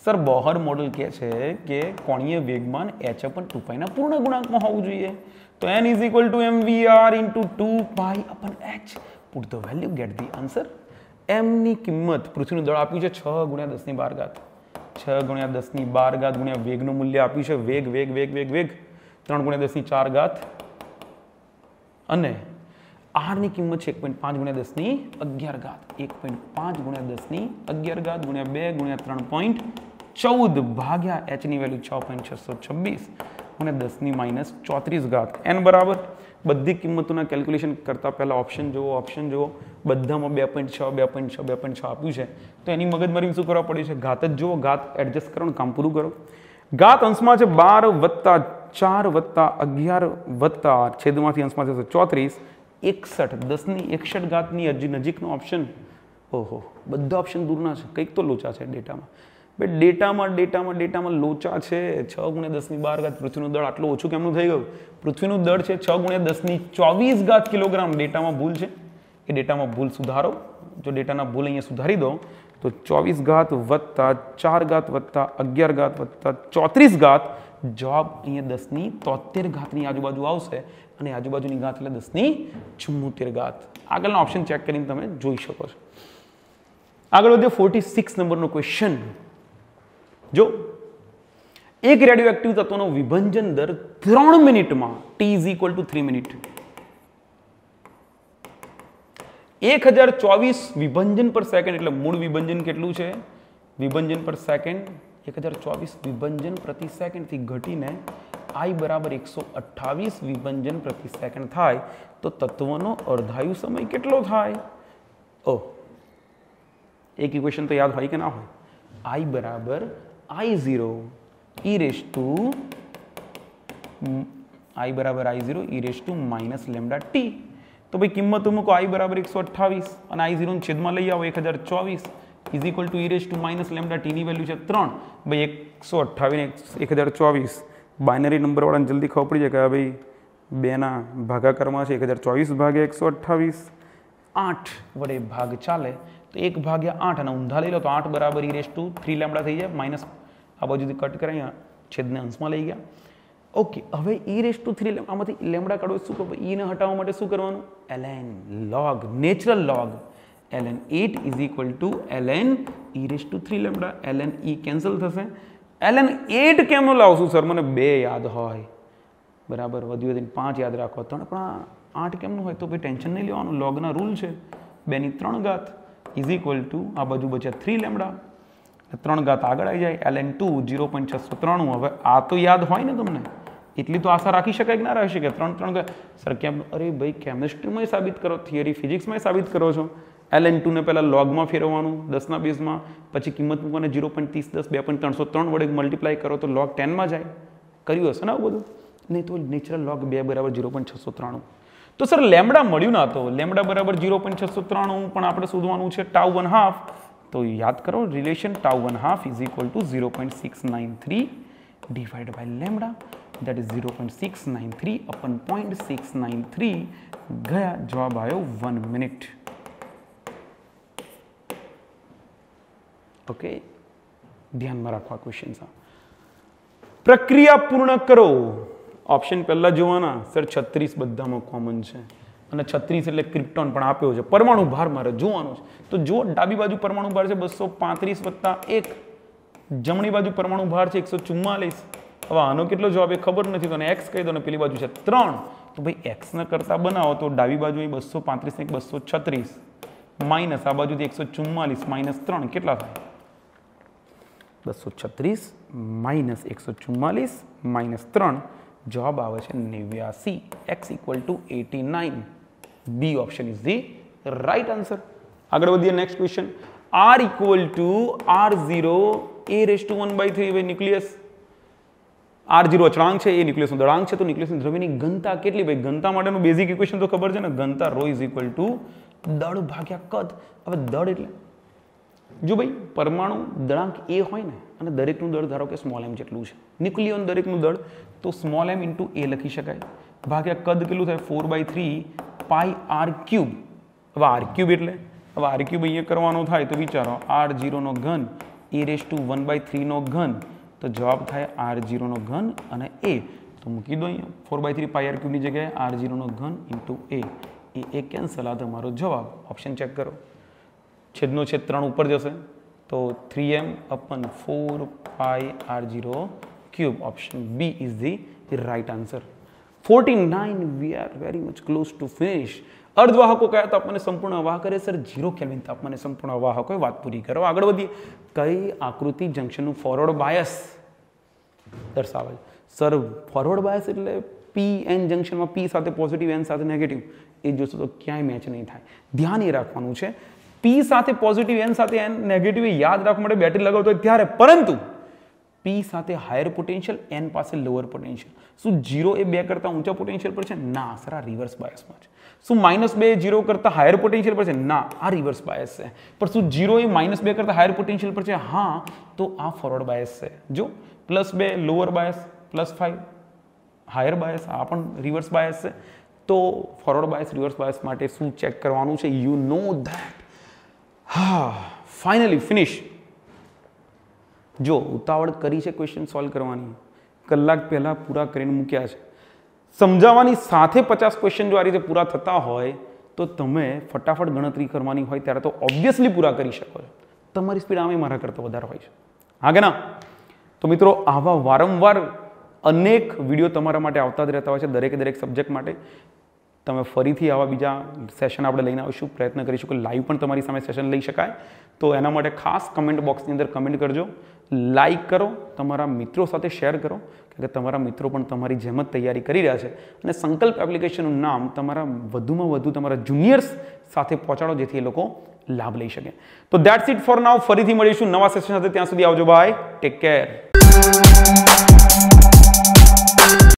સર બોહર મોડલ કહે છે કે કોણીય વેગમાન h અપન 2π ના પૂર્ણ ગુણાંકમાં હોવું જોઈએ. તો n is equal to mvr into 2π upon h. Put the value, get the answer. m ની કિંમત પૃથ્વીનું દળ આપ્યું છે 6 ગુણ્યા 10⁻12, 6 ગુણ્યા 10⁻12 ગુણ્યા વેગનું મૂલ્ય આપ્યું છે વેગ 3 ગુણ્યા 10⁴ અને r ની કિંમત છે 1.5 ગુણ્યા 10⁻11, 1.5 ગુણ્યા 10⁻11 ગુણ્યા 2 ગુણ્યા 3.14 ભાગ્યા h ની વેલ્યુ 6.626 ગુણ્યા 10⁻34. n બરાબર બધી કિંમતોના કેલ્ક્યુલેશન કરતા પહેલા ઓપ્શન જુઓ, બધામાં 2.6 આપ્યું છે તો એની મગજમારી શું કરવા પડ્યું છે? ઘાત જ જુઓ, ઘાત એડજસ્ટ કરો, કામ પૂરું કરો. ઘાત અંશમાં છે 12 + 4 + 11 + છેદમાંથી અંશમાં થશે 34, 61 10⁻61 હજી નજીકનો ઓપ્શન. ઓહો, બધા ઓપ્શન દૂરના છે, કંઈક તો લોચા છે ડેટામાં. ભાઈ ડેટામાં લોચા છે. 6 ગુણ્યા 10⁻12 પૃથ્વીનું દળ આટલું ઓછું કેમનું થઈ ગયું? પૃથ્વીનું દળ છે 6 ગુણ્યા 10⁻24 કિલોગ્રામ. ડેટામાં ભૂલ છે, એ ડેટામાં ભૂલ સુધારો. જો ડેટાના ભૂલ અહીંયા સુધારી દો તો 24 + 4 + 11 + 34. જવાબ અહીંયા 10⁻73 ની આજુબાજુ આવશે અને આજુબાજુની ઘાત એટલે 10⁻74. આગળના ઓપ્શન ચેક કરીને તમે જોઈ શકો છો. આગળ વધીએ 46 નંબરનો ક્વેશ્ચન. જો એક રેડિયોએક્ટિવ તત્વનો વિભંજન દર 3 મિનિટમાં t = 3 મિનિટ 1024 વિભંજન પર સેકન્ડ એટલે મૂળ વિભંજન કેટલું છે? વિભંજન પર સેકન્ડ 1024 વિભંજન પ્રતિ સેકન્ડ થી ઘટીને i બરાબર 128 વિભંજન પ્રતિ સેકન્ડ થાય તો તત્વનો અર્ધાયુ સમય કેટલો થાય? એક ઇક્વેશન તો યાદ હોય કે ના હોય? i બરાબર I0 e raised to -λt. તો ભાઈ કિંમતો મૂકો, i બરાબર 128 અને I0 ને છેદમાં લઈ આવો 1024 is equal two e raised to -λt ની વેલ્યુ છે 3. ભાઈ 128 ને 1024 બાઇનરી નંબરવાળાને જલ્દી ખબર પડી જાય કે ભાઈ બેના ભાગાકારમાં છે 1024 ભાગ્યા 128, 8 વડે ભાગ ચાલે તો 1 ભાગ્યા 8 અને ઊંધા લઈ લો તો 8 બરાબર e3 લેમ્બડા થઈ જાય, માઇનસ આ બાજુથી કટ કરાય છેદને અંશમાં લઈ ગયા. ઓકે, હવે e3 આમાંથી લેમ્બડા કાઢો શું કરવું? e ને હટાવવા માટે શું કરવાનું? ln log natural log ln 8 is equal two ln e3 lambda. ln e cancel થશે. ln 8 કેમ લાવશું સર? મને 2 યાદ હોય, બરાબર, વધુ 5 યાદ રાખો, 3 પણ 8 કેમનું હોય? તો ભાઈ ટેન્શન નહીં લેવાનું, લોગના રૂલ છે. 2 ની 3 ઇઝ ઇક્વલ ટુ આ બાજુ બચ્યા 3 લેમ્બડા, 3 આગળ આવી જાય. ln 2 0.693. હવે આ તો યાદ હોય ને તમને, એટલી તો આશા રાખી શકાય કે ના રાખી શકાય? 3 સર કેમ? અરે ભાઈ કેમિસ્ટ્રીમાં સાબિત કરો, થિયરી ફિઝિક્સમાં સાબિત કરો છો. ln 2 ને પહેલાં લોગમાં ફેરવવાનું 10 ના બેઝમાં, પછી કિંમત મૂકવાને 0.30 10 2.303 વડે મલ્ટીપ્લાય કરો તો log 10 માં જાય. કર્યું હશે ને આવું બધું? નહીં તો નેચરલ log 2 બરાબર 0.693. તો સર લેમ્બડા મળ્યું ના, તો લેમ્બડા બરાબર 0.693, પણ આપણે શોધવાનું છે ટાઉ 1/2. તો યાદ કરો relation tau 1/2 is equal to 0.693 divide by lambda, that is 0.693 upon 0.693. ગયા, જવાબ આવ્યો 1 મિનિટ. ઓકે, ધ્યાનમાં રાખવા ક્વેશ્ચન. પ્રક્રિયા પૂર્ણ કરો. ઓપ્શન પહેલા જોવાના સર 36 બધામાં કોમન છે અને 36 એટલે ક્રિપ્ટોન પણ આપ્યો છે. પરમાણુ ભાર મારે જોવાનો છે, તો જો ડાબી બાજુ પરમાણુ ભાર છે 235 વત્તા 1, જમણી બાજુ પરમાણુ ભાર છે 144. હવે આનો કેટલો જવાબ એ ખબર નથી, તો x કહી દો ને પેલી બાજુ છે 3, તો ભાઈ x ને કરતા બનાવો તો ડાબી બાજુ 235 ને 236 માઇનસ આ બાજુથી 144 માઇનસ 3 કેટલા થાય? 236 માઇનસ 144 માઇનસ 3, જવાબ આવે છે 89. x equal to 89. B option is the right answer. આગળ વધીએ next question. r equal to r0 a⁻1/3. હવે ન્યુક્લિયસ r0 અચળાંક છે, એ ન્યુક્લિયસનો દળાંક છે, તો ન્યુક્લિયસની દ્રવ્યની ઘનતા કેટલી? ભાઈ ઘનતા માટેનું બેઝિક ઇક્વેશન તો ખબર છે ને, ઘનતા ρ ઇઝ ઇક્વલ ટુ દળ ભાગ્યા કદ. હવે દળ એટલે જો ભાઈ પરમાણુ દળાંક a હોય ને અને દરેકનું દળ ધારો કે સ્મોલ m જેટલું છે, ન્યુક્લિયોન દરેકનું દળ, તો સ્મોલ m ઇન્ટુ a લખી શકાય, ભાગ્યા કદ કેટલું થાય? 4/3 પાઈ r3. હવે r3 એટલે હવે r3 અહીંયા કરવાનો થાય તો વિચારો r0 નો ઘન a⁻1/3 નો ઘન, તો જવાબ થાય r0 નો ઘન અને a, તો મૂકી દો અહીંયા 4/3 પાઈ r3 ની જગ્યાએ r0 નો ઘન ઇન્ટુ a. A cancel. આ તમારો જવાબ. ઓપ્શન ચેક કરો. છેદનો છેદ 3 ઉપર જશે તો 3m upon 4 pi r0³. Option B is the right answer. 49. We are very much close to finish. અર્ધવાહકો કયા તાપમાને સંપૂર્ણ અવાહક કરે? સર 0 કેલ્વિન તાપમાને સંપૂર્ણ અવાહકો. વાત પૂરી કરો, આગળ વધીએ. કઈ આકૃતિ જંક્શનનું ફોરવર્ડ બાયસ દર્શાવે? સર ફોરવર્ડ બાયસ એટલે p-n જંક્શનમાં p સાથે પોઝિટિવ n સાથે નેગેટિવ, એ જોશો તો ક્યાંય મેચ નહીં થાય. ધ્યાન એ રાખવાનું છે p સાથે પોઝિટિવ n સાથે n નેગેટિવ યાદ રાખવા માટે બેટરી લગાવતો હોય ત્યારે, પરંતુ p સાથે હાયર પોટેન્શિયલ, n પાસે લોઅર પોટેન્શિયલ. શું 0 એ 2 કરતા ઊંચા પોટેન્શિયલ પર છે? ના સર, આ રિવર્સ બાયસમાં છે. શું -2 એ 0 કરતા હાયર પોટેન્શિયલ પર છે? ના, આ રિવર્સ બાયસ છે. પણ શું 0 એ -2 કરતા હાયર પોટેન્શિયલ પર છે? હા, તો આ ફોરવર્ડ બાયસ છે. જો +2 લોઅર બાયસ, +5 હાયર બાયસ, આ પણ રિવર્સ બાયસ છે. તો ફોરવર્ડ બાયસ રિવર્સ બાયસ માટે શું ચેક કરવાનું છે? You know that. હા, ફાઇનલી ફિનિશ. જો ઉતાવળ કરી છે ક્વેશ્ચન સોલ્વ કરવાની, કલાક પહેલાં પૂરા કરીને મૂક્યા છે. સમજાવવાની સાથે 50 ક્વેશ્ચન જો આ રીતે પૂરા થતા હોય તો તમે ફટાફટ ગણતરી કરવાની હોય ત્યારે તો ઓબ્વિયસલી પૂરા કરી શકો છો. તમારી સ્પીડ આમે મારા કરતાં વધારે હોય છે, હા કે ના? તો મિત્રો, આવા વારંવાર અનેક વિડીયો તમારા માટે આવતા જ રહેતા હોય છે, દરેક સબ્જેક્ટ માટે. તમે ફરીથી આવા બીજા સેશન આપણે લઈને આવીશું, પ્રયત્ન કરીશું કે લાઈવ પણ તમારી સામે સેશન લઈ શકાય. તો એના માટે ખાસ કમેન્ટ બોક્સની અંદર કમેન્ટ કરજો, લાઈક કરો, તમારા મિત્રો સાથે શેર કરો, કે તમારા મિત્રો પણ તમારી જેમ જ તૈયારી કરી રહ્યા છે, અને સંકલ્પ એપ્લિકેશનનું નામ તમારા વધુમાં વધુ તમારા જુનિયર્સ સાથે પહોંચાડો, જેથી એ લોકો લાભ લઈ શકે. તો ધેટ્સ ઇટ ફોર નાઉ. ફરીથી મળીશું નવા સેશન સાથે. ત્યાં સુધી આવજો, બાય, ટેક કેર.